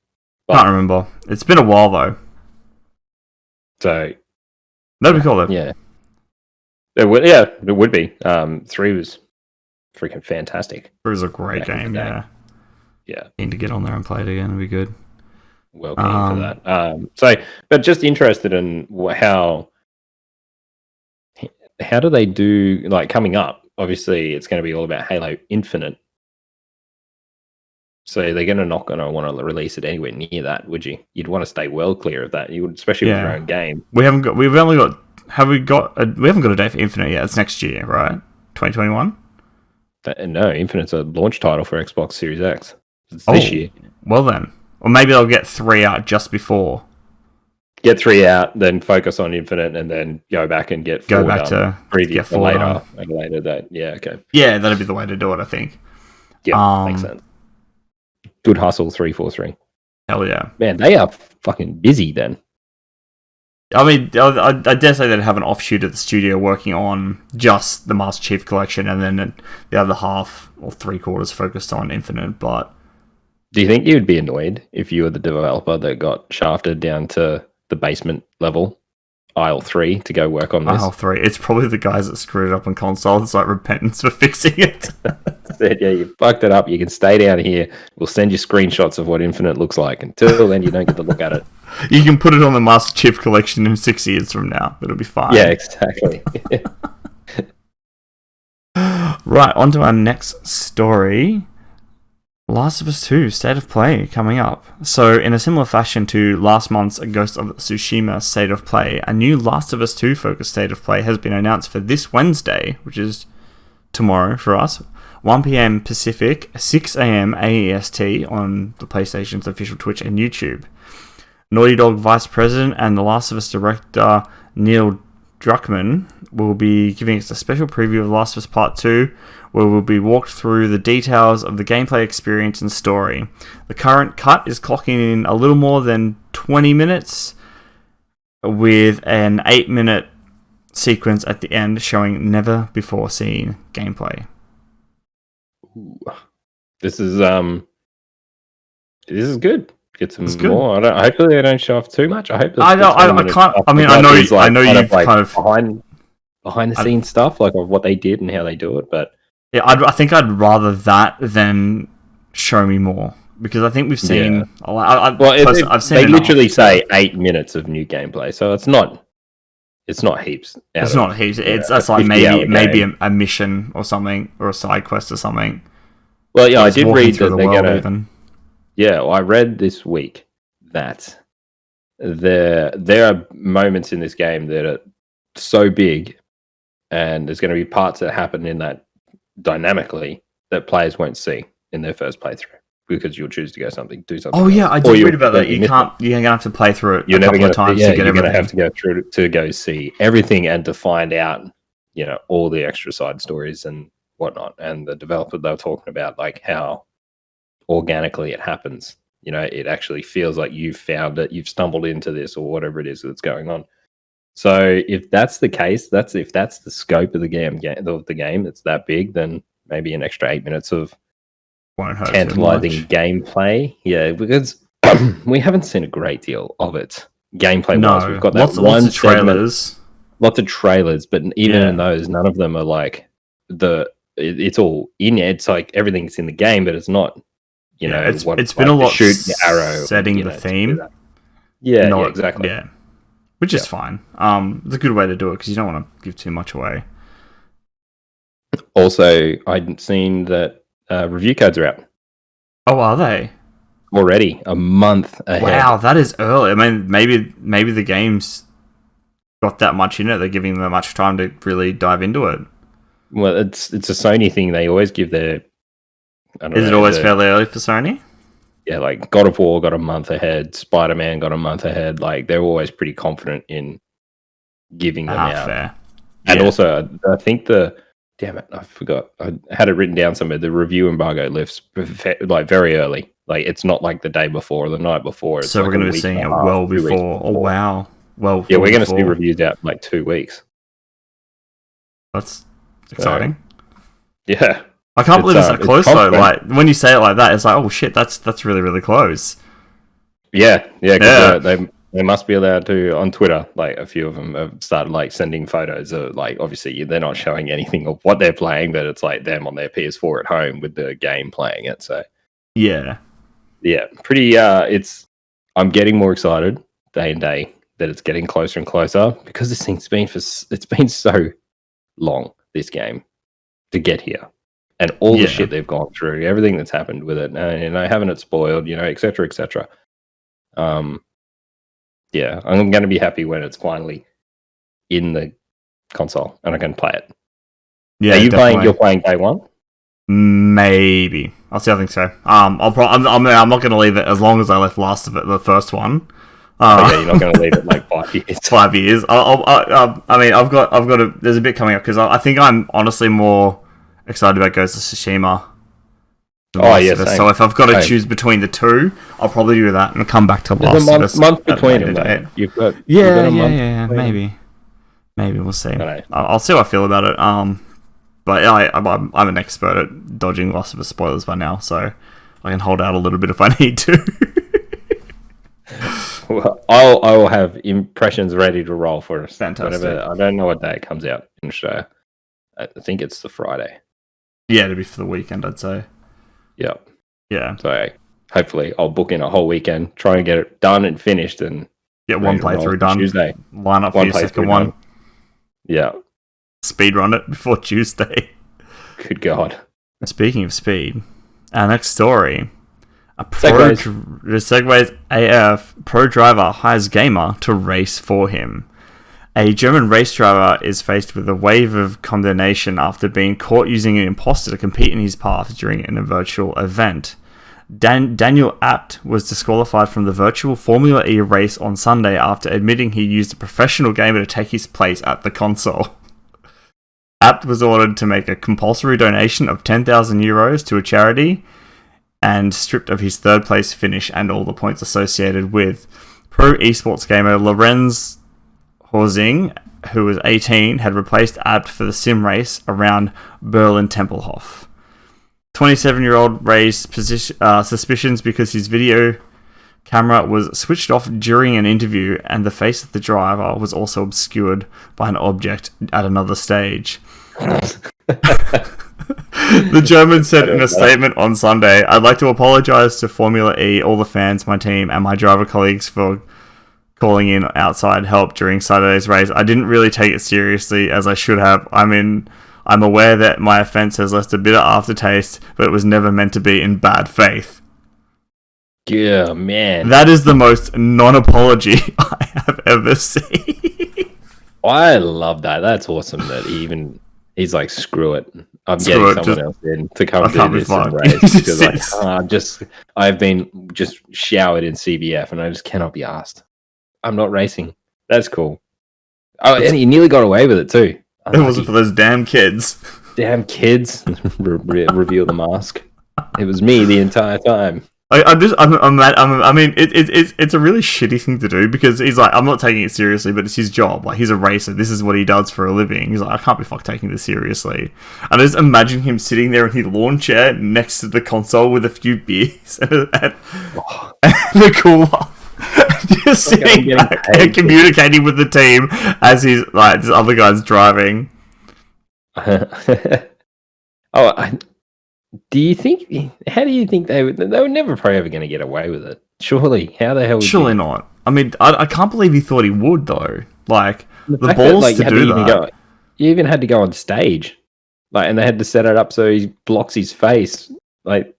Can't remember. It's been a while though. So that'd be cool though. Yeah. It would be. 3 was freaking fantastic. 3 was a great game, yeah. Yeah. Need to get on there and play it again, it'd be good. Well keen for that. But just interested in how do they do like coming up? Obviously, it's going to be all about Halo Infinite. So they're not going to want to release it anywhere near that, would you? You'd want to stay well clear of that. You would, especially with your own game. We haven't got. We've only got. Have we got? We haven't got a date for Infinite yet. It's next year, right? 2021. No, Infinite's a launch title for Xbox Series X. It's this year. Well then, or maybe they'll get 3 out just before. Get 3 out, then focus on Infinite, and then go back and get 4 done. To preview get 4 later, at a later date. Yeah, okay. Yeah, that'd be the way to do it, I think. Yeah, makes sense. Good hustle, 343. Hell yeah. Man, they are fucking busy then. I mean, I dare say they'd have an offshoot at the studio working on just the Master Chief Collection, and then the other half, or 3/4, focused on Infinite, but... Do you think you'd be annoyed if you were the developer that got shafted down to the basement level, aisle 3, to go work on this? Aisle 3. It's probably the guys that screwed it up on console. It's like repentance for fixing it. Said, yeah, you fucked it up. You can stay down here. We'll send you screenshots of what Infinite looks like. Until then, you don't get to look at it. You can put it on the Master Chief Collection in 6 years from now. It'll be fine. Yeah, exactly. Right, on to our next story. Last of Us 2 State of Play coming up. So, in a similar fashion to last month's Ghost of Tsushima State of Play, a new Last of Us 2 focused State of Play has been announced for this Wednesday, which is tomorrow for us, 1 p.m. Pacific, 6 a.m. AEST on the PlayStation's official Twitch and YouTube. Naughty Dog Vice President and The Last of Us director Neil Druckmann will be giving us a special preview of The Last of Us Part 2, where we'll be walked through the details of the gameplay experience and story. The current cut is clocking in a little more than 20 minutes, with an 8-minute sequence at the end showing never before seen gameplay. Ooh. This is good. Get some more. Hopefully they don't show off too much. I hope. I can't. I mean, I know you've kind of behind the scenes stuff, like of what they did and how they do it. But yeah, I think I'd rather that than show me more, because I think we've seen. Yeah. I've seen. They literally say 8 minutes of new gameplay, so it's not. It's not heaps. It's not heaps. That's like maybe a mission or something, or a side quest or something. Well, yeah, I did read that they're gonna. Yeah, well, I read this week that there are moments in this game that are so big, and there's going to be parts that happen in that dynamically that players won't see in their first playthrough, because you'll choose to do something. Oh yeah, I did read about that. You're going to have to play through it a couple of times to get everything. You're going to have to go through to go see everything and to find out, all the extra side stories and whatnot. And the developer, they were talking about like how organically it happens. It actually feels like you've found it, you've stumbled into this, or whatever it is that's going on. So if that's the case, if that's the scope of the game, it's that big, then maybe an extra 8 minutes of tantalizing gameplay. Yeah, because we haven't seen a great deal of it gameplay wise. We've got that lots of trailers, but even in those, none of them are like it's all in it. It's like everything's in the game, but it's not. It's been a lot shoot the arrow, setting the theme. Yeah, exactly. Yeah, which is fine. It's a good way to do it, because you don't want to give too much away. Also, I'd seen that review codes are out. Oh, are they? Already a month ahead. Wow, that is early. I mean, maybe the game's got that much in it. They're giving them that much time to really dive into it. Well, it's a Sony thing. They always give their... Is it always fairly early for Sony? Yeah, like God of War got a month ahead, Spider-Man got a month ahead. Like, they're always pretty confident in giving them out. Fair. And also, I think damn it, I forgot. I had it written down somewhere. The review embargo lifts like very early. Like, it's not like the day before or the night before. It's so we're going to be seeing it well before. Oh, wow. Well, yeah, we're going to see reviews out in like 2 weeks. That's exciting. Yeah. I can't believe it's that close though. Like, when you say it like that, it's like, oh shit, that's really, really close. Yeah. They must be allowed to on Twitter. Like, a few of them have started like sending photos of, like, obviously they're not showing anything of what they're playing, but it's like them on their PS4 at home with the game playing it. So yeah, pretty. I'm getting more excited day and day that it's getting closer and closer, because this thing's been so long, this game, to get here. And all the shit they've gone through, everything that's happened with it, and having it spoiled, et cetera, et cetera. Yeah, I'm going to be happy when it's finally in the console and I can play it. Yeah, You're playing day one? Maybe. I'll see. I think so. I'm not going to leave it as long as I left Last of It, the first one. You're not going to leave it like 5 years. 5 years. I've got. There's a bit coming up because I think I'm honestly more excited about Ghost of Tsushima. Oh yeah. So if I've got to choose between the two, I'll probably do that and come back to Last of Us. Month between them. You've got maybe we'll see. I'll see how I feel about it. But I'm an expert at dodging Last of Us spoilers by now, so I can hold out a little bit if I need to. Well, I will have impressions ready to roll for us. Fantastic. I don't know what day it comes out in Australia. I think it's the Friday. Yeah, it'll be for the weekend, I'd say. Yep. Yeah. So hopefully I'll book in a whole weekend, try and get it done and finished, and get one playthrough done. Tuesday. Line up for your second one. Done. Yeah. Speed run it before Tuesday. Good God. Speaking of speed, our next story. Segways AF pro driver hires gamer to race for him. A German race driver is faced with a wave of condemnation after being caught using an imposter to compete in his path during a virtual event. Daniel Abt was disqualified from the virtual Formula E race on Sunday after admitting he used a professional gamer to take his place at the console. Abt was ordered to make a compulsory donation of €10,000 to a charity and stripped of his third place finish and all the points associated with. Pro esports gamer Lorenz Horsing, who was 18, had replaced Abt for the sim race around Berlin-Tempelhof. 27-year-old raised suspicions because his video camera was switched off during an interview and the face of the driver was also obscured by an object at another stage. The German said in a statement on Sunday, "I'd like to apologise to Formula E, all the fans, my team, and my driver colleagues for calling in outside help during Saturday's race. I didn't really take it seriously as I should have. I'm aware that my offence has left a bitter aftertaste, but it was never meant to be in bad faith." Yeah, man. That is the most non-apology I have ever seen. I love that. That's awesome that he's like, screw it. I'm getting someone else in to come do this and race because I've been just showered in CBF and I just cannot be asked. I'm not racing. That's cool. Oh, and he nearly got away with it too. It wasn't for those damn kids. Damn kids. Reveal the mask. It was me the entire time. It's a really shitty thing to do because he's like, I'm not taking it seriously, but it's his job. Like, he's a racer. This is what he does for a living. He's like, I can't be fucked taking this seriously. And I just imagine him sitting there in his lawn chair next to the console with a few beers and a cooler. Just sitting back and communicating with the team as he's like, this other guy's driving. Do you think? How do you think they were never probably ever going to get away with it? Surely, how the hell? Surely not. I mean, I can't believe he thought he would though. Like the balls to do that. You even had to go on stage, like, and they had to set it up so he blocks his face. Like,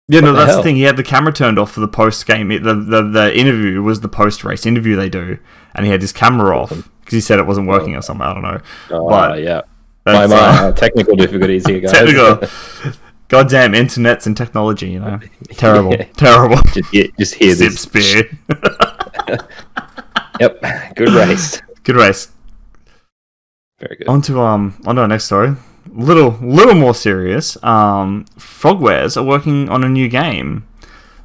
yeah, no, that's the thing. He had the camera turned off for the post game. The interview was the post race interview they do, and he had his camera off because he said it wasn't working or something. I don't know. But yeah, my technical difficulties here, guys. Technical. Goddamn internets and technology, Terrible. Terrible. Just hear this. Spear. Yep. Good race. Good race. Very good. On to our next story. Little more serious. Frogwares are working on a new game.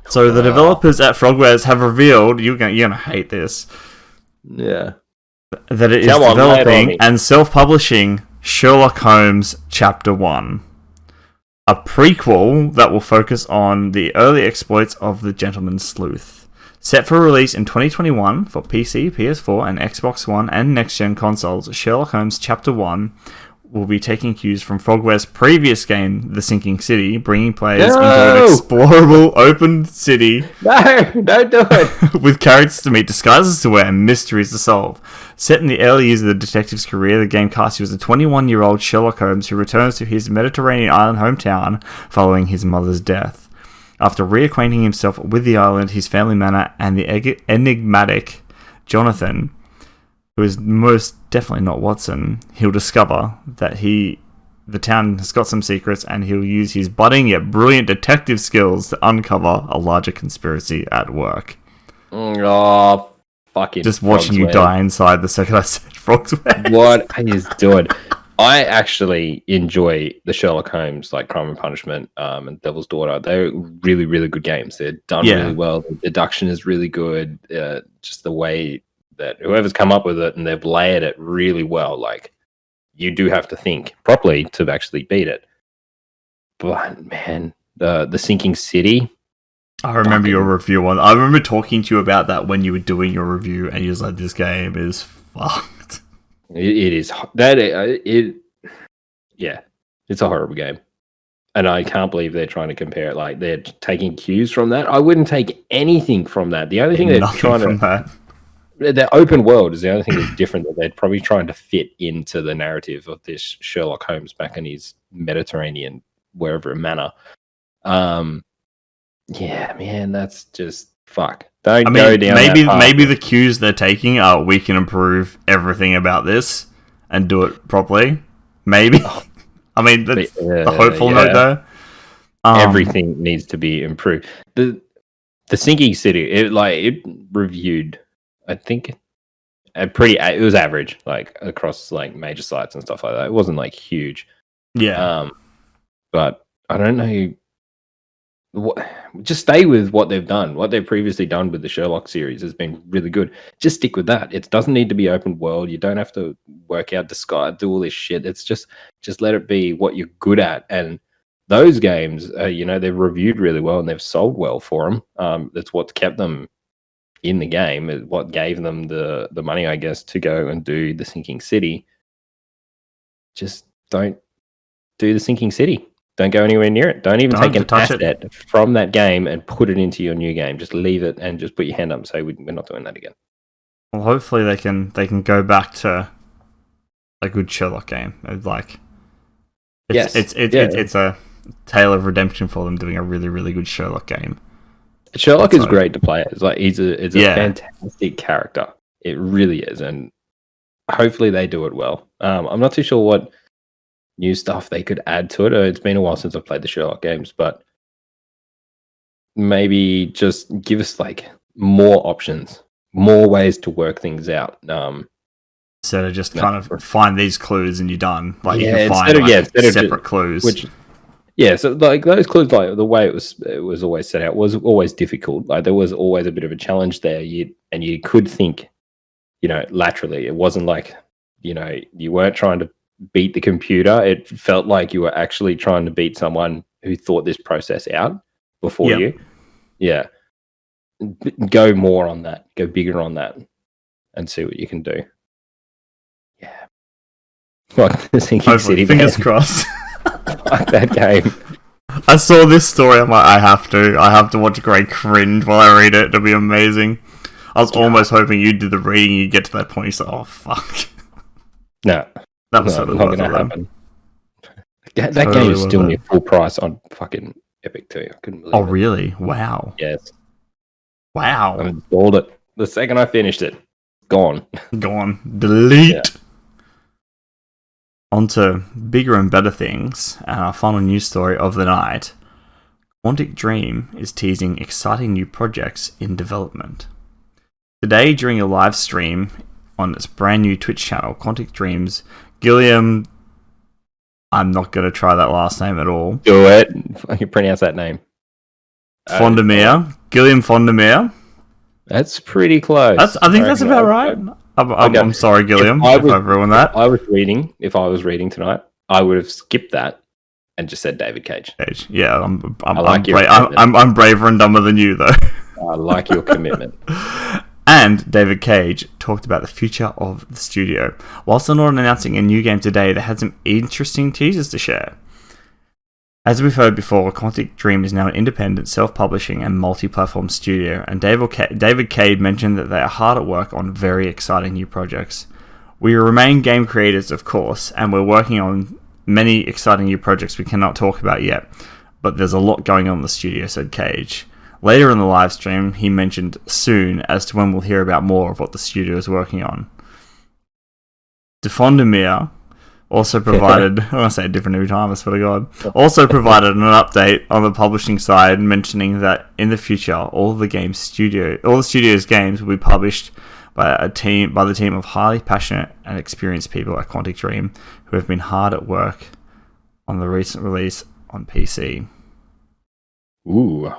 So the developers at Frogwares have revealed, you're gonna hate this. Yeah. That it is developing and self-publishing Sherlock Holmes Chapter 1. A prequel that will focus on the early exploits of the Gentleman's Sleuth. Set for release in 2021 for PC, PS4, and Xbox One and next-gen consoles, Sherlock Holmes Chapter 1 will be taking cues from Frogwares' previous game, The Sinking City, bringing players into an explorable open city. No, don't do it. With characters to meet, disguises to wear, and mysteries to solve. Set in the early years of the detective's career, the game casts you as a 21-year-old Sherlock Holmes who returns to his Mediterranean island hometown following his mother's death. After reacquainting himself with the island, his family manor, and the enigmatic Jonathan, who is most definitely not Watson, he'll discover that the town has got some secrets, and he'll use his budding yet brilliant detective skills to uncover a larger conspiracy at work. Oh, fucking just watching you die inside the second I said Frogwares. What he's doing. I actually enjoy the Sherlock Holmes, like Crime and Punishment, and Devil's Daughter. They're really, really good games. They're done really well. The deduction is really good. Just the way that whoever's come up with it, and they've layered it really well. Like, you do have to think properly to actually beat it. But man, the Sinking City. I remember your review on. I remember talking to you about that when you were doing your review, and you was like, "This game is fucked." It is that yeah, it's a horrible game, and I can't believe they're trying to compare it. Like, they're taking cues from that. I wouldn't take anything from that. The only thing they're trying to their open world is the only thing that's different, that they're probably trying to fit into the narrative of this Sherlock Holmes back in his Mediterranean wherever manor. Yeah, man, that's just fuck. Go down. Maybe the cues they're taking are, we can improve everything about this and do it properly. Maybe. I mean, that's the hopeful note, though. Everything needs to be improved. The Sinking City, it reviewed, I think, it was average, like across like major sites and stuff like that. It wasn't like huge. Yeah. But I don't know. Just stay with what they've done. What they've previously done with the Sherlock series has been really good. Just stick with that. It doesn't need to be open world. You don't have to work out disguise, do all this shit. It's just let it be what you're good at. And those games, they've reviewed really well and they've sold well for them. That's what's kept them in the game. What gave them the money, I guess, to go and do the Sinking City. Just don't do the Sinking City. Don't go anywhere near it. Don't even take an asset from that game and put it into your new game. Just leave it and just put your hand up and say, we're not doing that again. Well, hopefully they can go back to a good Sherlock game. It's a tale of redemption for them doing a really, really good Sherlock game. Sherlock is great to play as. Like, it's a fantastic character. It really is, and hopefully they do it well. I'm not too sure what new stuff they could add to it. It's been a while since I've played the Sherlock games, but maybe just give us like more options, more ways to work things out. Instead of just kind of find these clues and you're done. Like, you can find separate clues. So like those clues, like the way it was always set out was always difficult. Like, there was always a bit of a challenge there. You could think, laterally. It wasn't like, you weren't trying to beat the computer. It felt like you were actually trying to beat someone who thought this process out before you. Yeah. Go more on that. Go bigger on that and see what you can do. Yeah. Fuck the Sinking City. Fingers crossed. Fuck that game. I saw this story. I'm like, I have to watch Greg cringe while I read it. It'll be amazing. I was almost hoping you'd do the reading. You get to that point, you say, "Oh fuck." No, that was not going to happen. That game is still near full price on fucking Epic too. I couldn't believe it. Oh really? Wow. Yes. Wow. I installed it the second I finished it. Gone. Delete. Yeah. On to bigger and better things, and our final news story of the night. Quantic Dream is teasing exciting new projects in development. Today, during a live stream on its brand new Twitch channel, Quantic Dream's Gilliam... I'm not going to try that last name at all. Do it. I can pronounce that name. Fondermeer. Gilliam Fondermeer. That's pretty close. I think that's about right. I'm sorry, Gilliam, if I've ruined that. If I was reading tonight, I would have skipped that and just said David Cage. Yeah, I'm braver and dumber than you, though. I like your commitment. And David Cage talked about the future of the studio. Whilst they're not announcing a new game today, they had some interesting teasers to share. As we've heard before, Quantic Dream is now an independent, self-publishing and multi-platform studio, and David Cage mentioned that they are hard at work on very exciting new projects. We remain game creators, of course, and we're working on many exciting new projects we cannot talk about yet, but there's a lot going on in the studio, said Cage. Later in the live stream, he mentioned soon as to when we'll hear about more of what the studio is working on. Defondemir also provided, I want to say it different every time, I swear to God, also provided an update on the publishing side, mentioning that in the future, all the studio's games will be published by the team of highly passionate and experienced people at Quantic Dream who have been hard at work on the recent release on PC. Ooh,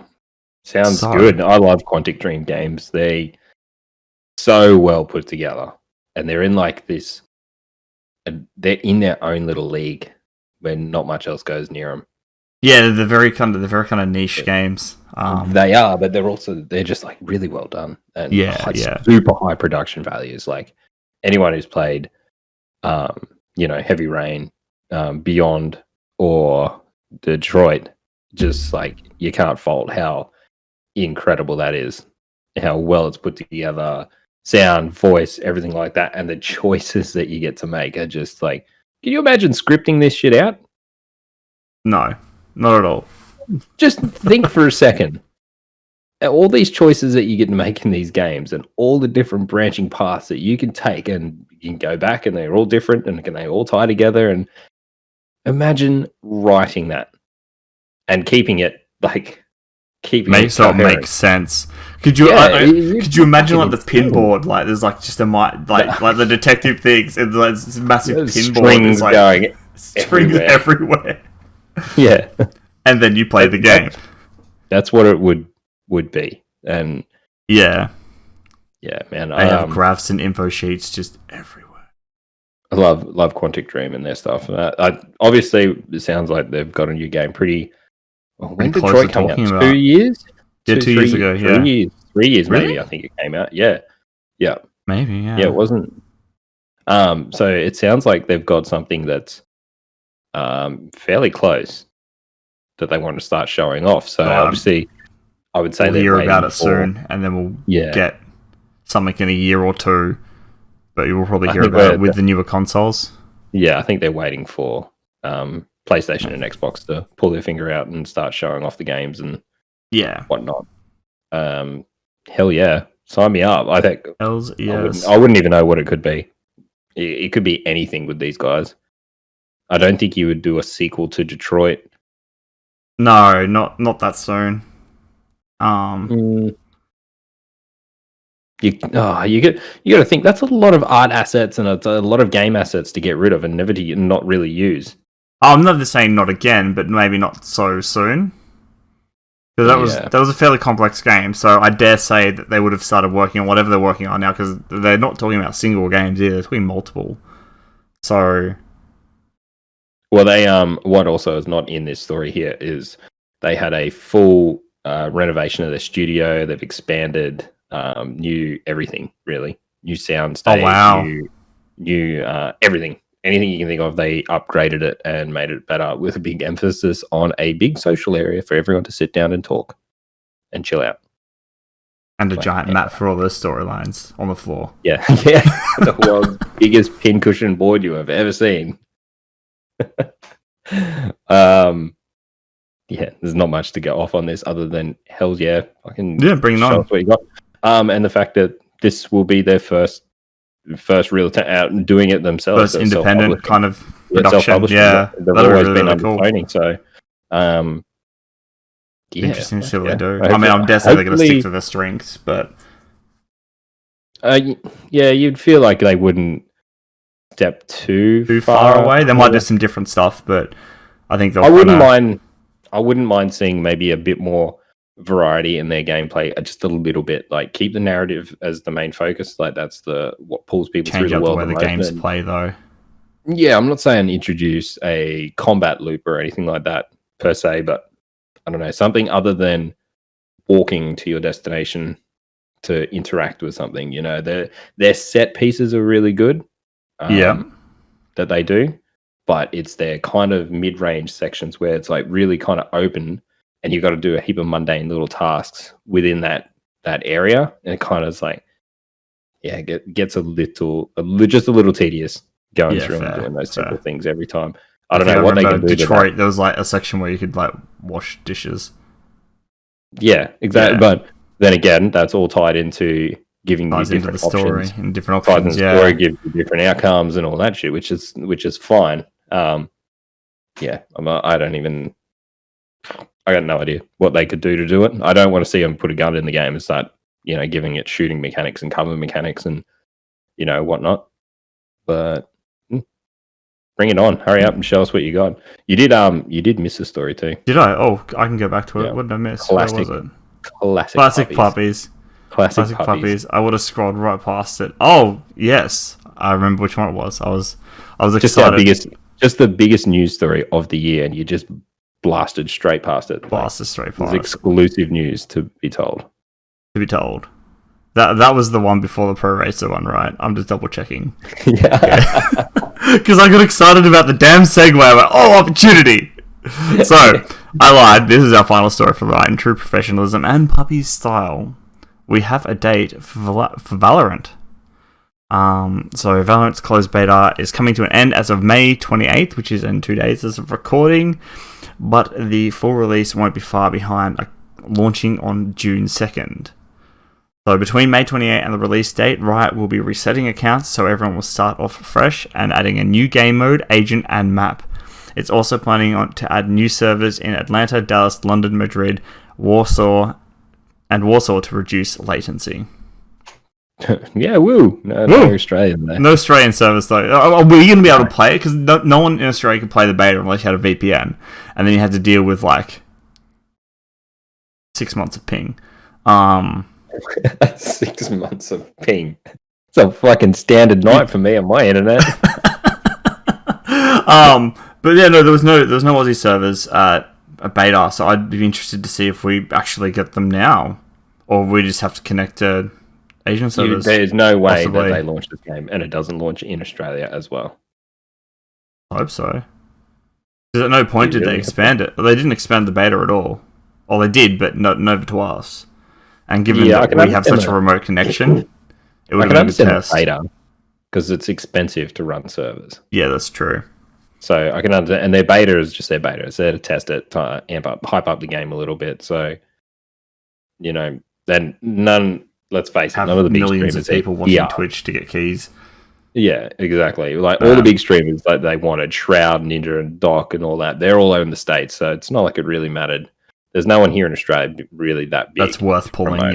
sounds good. I love Quantic Dream games. They so well put together, and they're in like this. They're in their own little league where not much else goes near them. Yeah, they're very kind of niche games. They are, but they're just like really well done and super high production values. Like anyone who's played, Heavy Rain, Beyond, or Detroit, just like you can't fault how incredible that is, how well it's put together, sound, voice, everything like that, and the choices that you get to make are just like, can you imagine scripting this shit out? No, not at all. Just think for a second. All these choices that you get to make in these games and all the different branching paths that you can take, and you can go back and they're all different and can they all tie together, and imagine writing that and keeping it so it makes sense. Could you imagine like the pinboard, like there's like just like the detective things and like this massive pinboard, strings going everywhere. Yeah. And then you play the game. That's what it would be. And yeah, man. They have graphs and info sheets just everywhere. I love Quantic Dream and their stuff. Obviously, it sounds like they've got a new game pretty. When did Detroit come out? 2 years? Yeah, 2 years ago. Yeah, 3 years really? Maybe. I think it came out. Yeah. Maybe. Yeah. Yeah, it wasn't. So it sounds like they've got something that's fairly close that they want to start showing off. So obviously, I would say we'll hear about it soon, and then we'll get something in a year or two. But you will probably hear about it with the newer consoles. Yeah, I think they're waiting for PlayStation and Xbox to pull their finger out and start showing off the games and whatnot. Hell yeah, sign me up. I think Hells yes. I wouldn't even know what it could be. It could be anything with these guys. I don't think you would do a sequel to Detroit. No, not that soon. You got to think that's a lot of art assets and it's a lot of game assets to get rid of and not really use. I'm not just saying not again, but maybe not so soon. Because that was a fairly complex game, so I dare say that they would have started working on whatever they're working on now, because they're not talking about single games either, they're talking multiple. So, well, they what also is not in this story here is they had a full renovation of their studio. They've expanded, new everything really, new sound stage, new everything. Anything you can think of, they upgraded it and made it better with a big emphasis on a big social area for everyone to sit down and talk and chill out. And a giant map for all those storylines on the floor. Yeah. The world's biggest pincushion board you have ever seen. There's not much to get off on this other than hells yeah. Bring it on. What you got. And the fact that this will be their first real out and doing it themselves. First independent kind of production. Yeah, they've always been under training. So, interesting to see what they do. I mean, I'm guessing they're going to stick to their strengths, but you'd feel like they wouldn't step too far away. They might do some different stuff, but I think they'll. I wouldn't mind seeing maybe a bit more variety in their gameplay, just a little bit. Like keep the narrative as the main focus. Like that's what pulls people through the world. Change up the way the games play, though. Yeah, I'm not saying introduce a combat loop or anything like that per se, but I don't know, something other than walking to your destination to interact with something. You know, their set pieces are really good. That they do, but it's their kind of mid-range sections where it's like really kind of open, and you've got to do a heap of mundane little tasks within that area, and it kind of is like, gets just a little tedious going through and doing those simple things every time. I don't know what they can do. Detroit, there was like a section where you could like wash dishes. Yeah, exactly. Yeah. But then again, that's all tied into giving you different story and different options. Story gives you different outcomes and all that shit, which is fine. I got no idea what they could do it. I don't want to see them put a gun in the game and start, giving it shooting mechanics and cover mechanics and whatnot. But bring it on. Hurry up and show us what you got. You did miss a story too. Did I? Oh, I can go back to it. Yeah. What did I miss? Classic, Where was it? Classic puppies. Classic puppies. I would have scrolled right past it. Oh, yes. I remember which one it was. I was excited. Just the biggest news story of the year, and you just blasted straight past it. It's exclusive news to be told. That was the one before the Pro Racer one, right? I'm just double checking. Yeah. Because I got excited about the damn segue. I went, opportunity! So, I lied. This is our final story for Right in true professionalism and puppy style. We have a date for Valorant. So Valorant's closed beta is coming to an end as of May 28th, which is in 2 days as of recording. But the full release won't be far behind, launching on June 2nd. So between May 28th and the release date, Riot will be resetting accounts so everyone will start off fresh and adding a new game mode, agent, and map. It's also planning to add new servers in Atlanta, Dallas, London, Madrid, Warsaw to reduce latency. Yeah, woo. No Australian there. No Australian servers though. Are we going to be able to play it? Because no one in Australia could play the beta unless you had a VPN, and then you had to deal with like 6 months of ping. 6 months of ping. It's a fucking standard night for me on my internet. But yeah, no, there was no Aussie servers at a beta, so I'd be interested to see if we actually get them now, or we just have to connect to Asian servers. There's no way that they launch this game and it doesn't launch in Australia as well. I hope so. Because at no point did they expand it. They didn't expand the beta at all. Well, they did, but not over to us. And given that we have such a remote connection, it would have been a test. Beta because it's expensive to run servers. Yeah, that's true. So I can understand, and their beta is just their beta. It's there to test it, to hype up the game a little bit. So, then none. Let's face it, none of the big millions streamers of people wanting Twitch to get keys. Yeah, exactly. Like all the big streamers, like they wanted Shroud, Ninja, and Doc, and all that. They're all over in the States, so it's not like it really mattered. There's no one here in Australia really that big. That's worth pulling.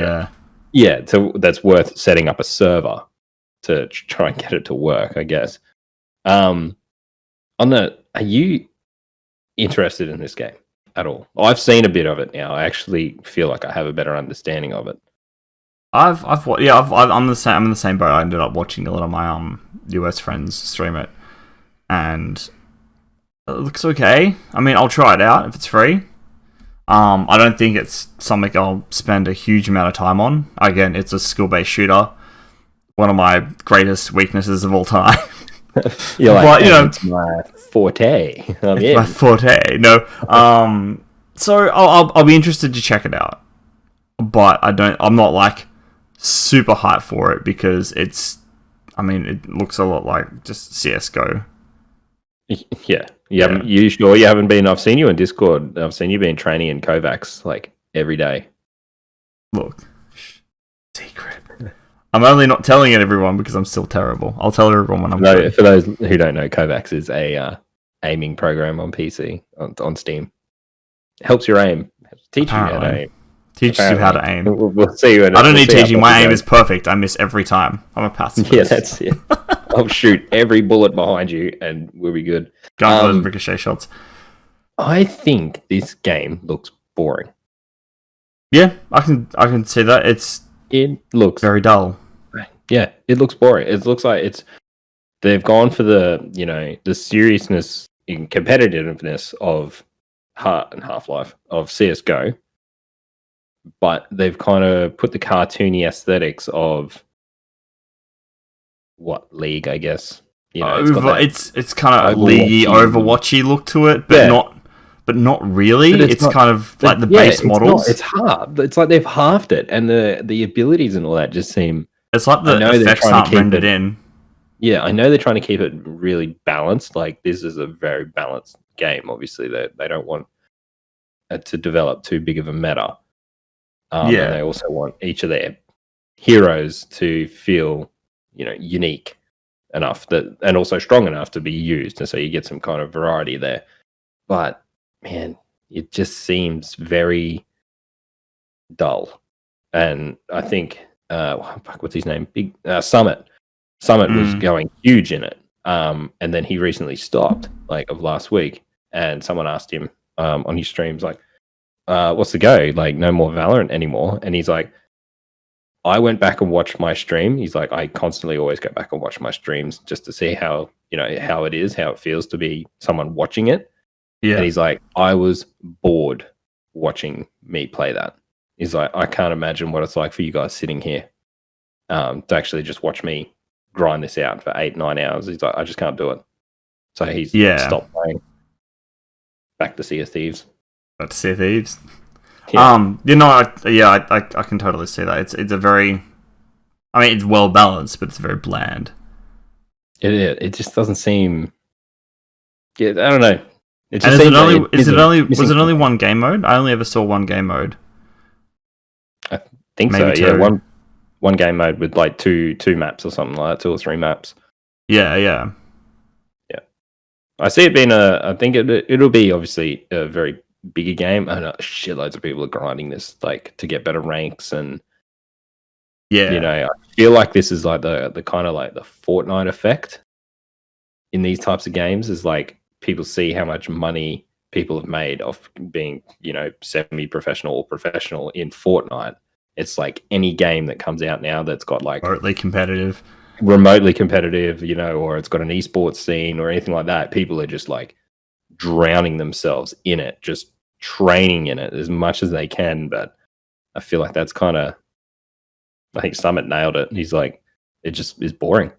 Yeah. So that's worth setting up a server to try and get it to work, I guess. Are you interested in this game at all? I've seen a bit of it now. I actually feel like I have a better understanding of it. I'm in the same boat. I ended up watching a lot of my US friends stream it, and it looks okay. I mean, I'll try it out if it's free. I don't think it's something I'll spend a huge amount of time on. Again, it's a skill-based shooter. One of my greatest weaknesses of all time. You're like, it's my forte. It's my forte. No. So I'll be interested to check it out. But I'm not like super hyped for it because it looks a lot like just CS:GO. Yeah. You sure you haven't been? I've seen you in Discord. I've seen you being training in Kovacs like every day. Look, secret. I'm only not telling it everyone because I'm still terrible. I'll tell everyone when I'm good. For those who don't know, Kovacs is a aiming program on PC on Steam. It helps your aim. Teaches you how to aim. Teaches you how to aim. We'll see you. I don't need teaching. My aim is perfect. I miss every time. I'm a pacifist. Yeah, that's it. I'll shoot every bullet behind you, and we'll be good. Gun for those ricochet shots. I think this game looks boring. Yeah, I can see that. It looks very dull. Yeah, it looks boring. It looks like they've gone for the seriousness and competitiveness of Half-Life of CS:GO, but they've kind of put the cartoony aesthetics of what League, I guess. You know, it's kind of Overwatchy- leaguey, Overwatchy look to it, but Yeah. not really. But It's not- kind of like the yeah, base models. It's half. It's like they've halved it, and the abilities and all that just seem. It's like the I know they're effects trying to aren't keep rendered it- in. Yeah, I know they're trying to keep it really balanced. Like this is a very balanced game. Obviously, they don't want it to develop too big of a meta. Yeah. And they also want each of their heroes to feel, unique enough and also strong enough to be used, and so you get some kind of variety there. But man, it just seems very dull. And I think, what's his name? Big Summit. Summit was going huge in it, and then he recently stopped, like of last week. And someone asked him on his streams, like, "What's the go? Like, no more Valorant anymore?" And he's like, "I went back and watched my stream." He's like, "I constantly always go back and watch my streams just to see how how it feels to be someone watching it." Yeah. And he's like, "I was bored watching me play that." He's like, "I can't imagine what it's like for you guys sitting here to actually just watch me grind this out for 8-9 hours." He's like, "I just can't do it." So he's stopped playing. Back to Sea of Thieves. Back to Sea of Thieves. Yeah. I can totally see that. It's a very, I mean, it's well balanced, but it's very bland. It just doesn't seem. Yeah, I don't know. It And just was it only one game mode? I only ever saw one game mode. I think Maybe so. two. Yeah, one game mode with like two maps or something like that, 2 or 3 maps. Yeah. I see it being I think it'll be obviously a very bigger game. I know shitloads of people are grinding this like to get better ranks, and Yeah. I feel like this is like the kind of like the Fortnite effect in these types of games. Is like people see how much money people have made off being semi-professional or professional in Fortnite. It's like any game that comes out now that's got like Remotely competitive, or it's got an esports scene or anything like that. People are just like drowning themselves in it, just training in it as much as they can. But I feel like that's I think Summit nailed it. He's like, it just is boring.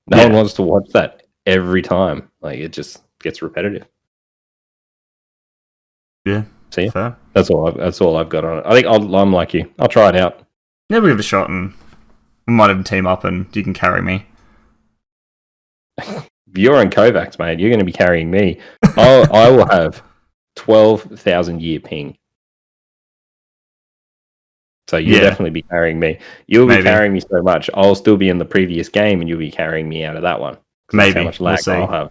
No one wants to watch that every time. Like it just gets repetitive. Yeah. See, fair. that's all I've got on it. I think I'm like you. I'll try it out. Yeah, we'll give it a shot, and we might even team up, and you can carry me. You're in Kovacs, mate. You're going to be carrying me. I will have 12,000 year ping. So you'll definitely be carrying me. You'll be carrying me so much. I'll still be in the previous game, and you'll be carrying me out of that one. Maybe. That's how much lag We'll see. I'll have.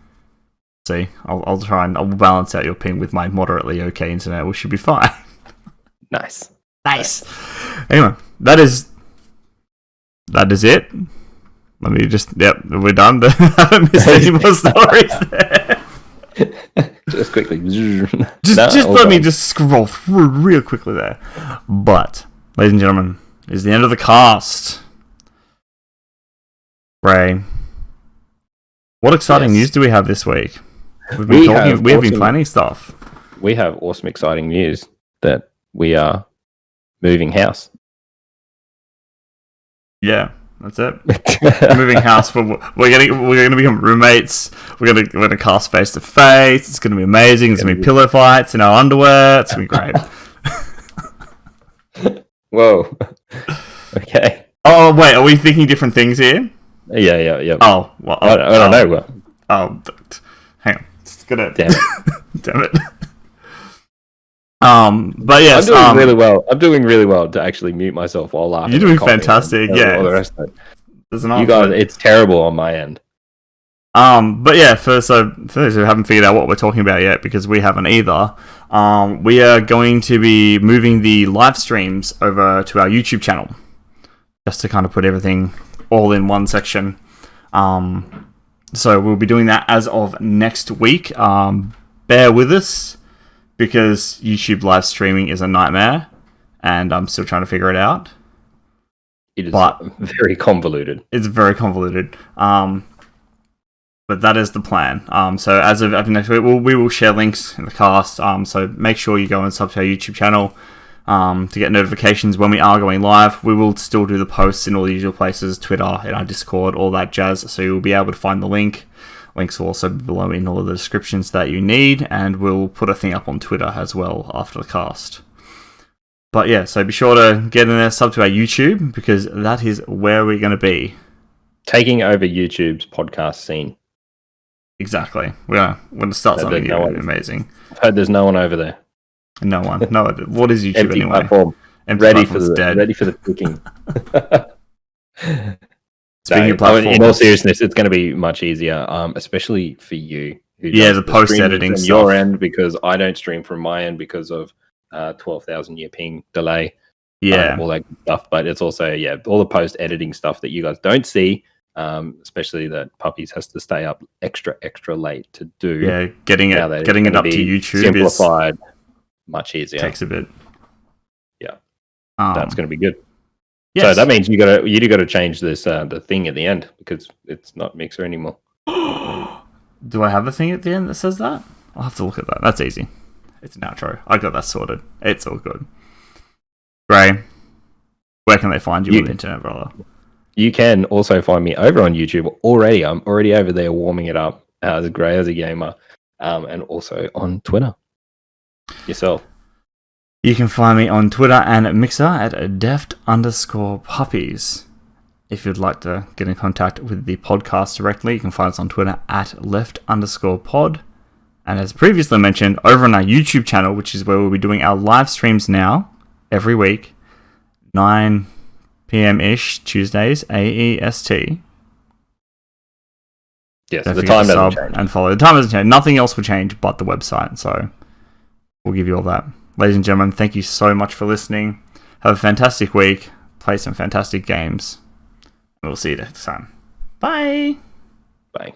See, I'll try and I'll balance out your ping with my moderately okay internet. We should be fine. Nice. Anyway, that is it. Let me just. Yep, we're done. I haven't missed any more stories there. Just quickly. Just let me just scroll through real quickly there. But, ladies and gentlemen, is the end of the cast. Ray, what exciting news do we have this week? We have been planning stuff. We have awesome, exciting news that we are moving house. Yeah, that's it. We're moving house. We're gonna become roommates. We're gonna cast face to face. It's gonna be amazing. It's gonna be pillow fights in our underwear. It's gonna be great. Whoa. Okay. Oh wait, are we thinking different things here? Yeah. Oh well, I don't know. Oh, hang on. It's gonna. Damn it. Damn it. But yes, I'm doing really well. I'm doing really well to actually mute myself while laughing. You're doing fantastic. Yeah. All the rest of it. You guys, it's terrible on my end. But yeah, for those who haven't figured out what we're talking about yet, because we haven't either, we are going to be moving the live streams over to our YouTube channel, just to kind of put everything all in one section. So we'll be doing that as of next week. Bear with us, because YouTube live streaming is a nightmare, and I'm still trying to figure it out. It is very convoluted. It's very convoluted. But that is the plan. So as of next week, we will share links in the cast. So make sure you go and sub to our YouTube channel. to get notifications when we are going live. We will still do the posts in all the usual places, Twitter, in our Discord, all that jazz, so you'll be able to find the link. Links will also be below in all of the descriptions that you need, and we'll put a thing up on Twitter as well after the cast. But yeah, so be sure to get in there, sub to our YouTube, because that is where we're going to be. Taking over YouTube's podcast scene. Exactly. We're going to start something new and amazing. I've heard there's no one over there. No one. No. What is YouTube Empty anyway? Platform. Empty Ready platform's for dead. Ready for the cooking. Speaking of platforms, in all seriousness, it's going to be much easier, especially for you. Who does the post editing from stuff. Your end, because I don't stream from my end because of 12,000 year ping delay. All that good stuff. But it's also all the post editing stuff that you guys don't see. Especially that Puppies has to stay up extra late to do. Yeah, getting it up to YouTube simplified, much easier. Takes a bit. Yeah, that's going to be good. Yes. So that means you got to change this the thing at the end, because it's not Mixer anymore. Do I have a thing at the end that says that? I'll have to look at that. That's easy. It's an outro. I got that sorted. It's all good. Gray, where can they find you on the internet, brother? You can also find me over on YouTube already. I'm already over there warming it up as Gray as a gamer, and also on Twitter. Yourself. You can find me on Twitter and Mixer at deft_puppies. If you'd like to get in contact with the podcast directly, you can find us on Twitter at left_pod. And as previously mentioned, over on our YouTube channel, which is where we'll be doing our live streams now, every week, 9 p.m.-ish, Tuesdays, AEST. Yes, the time doesn't change. And follow. The time doesn't change. Nothing else will change but the website, so we'll give you all that. Ladies and gentlemen, thank you so much for listening. Have a fantastic week. Play some fantastic games. And we'll see you next time. Bye. Bye.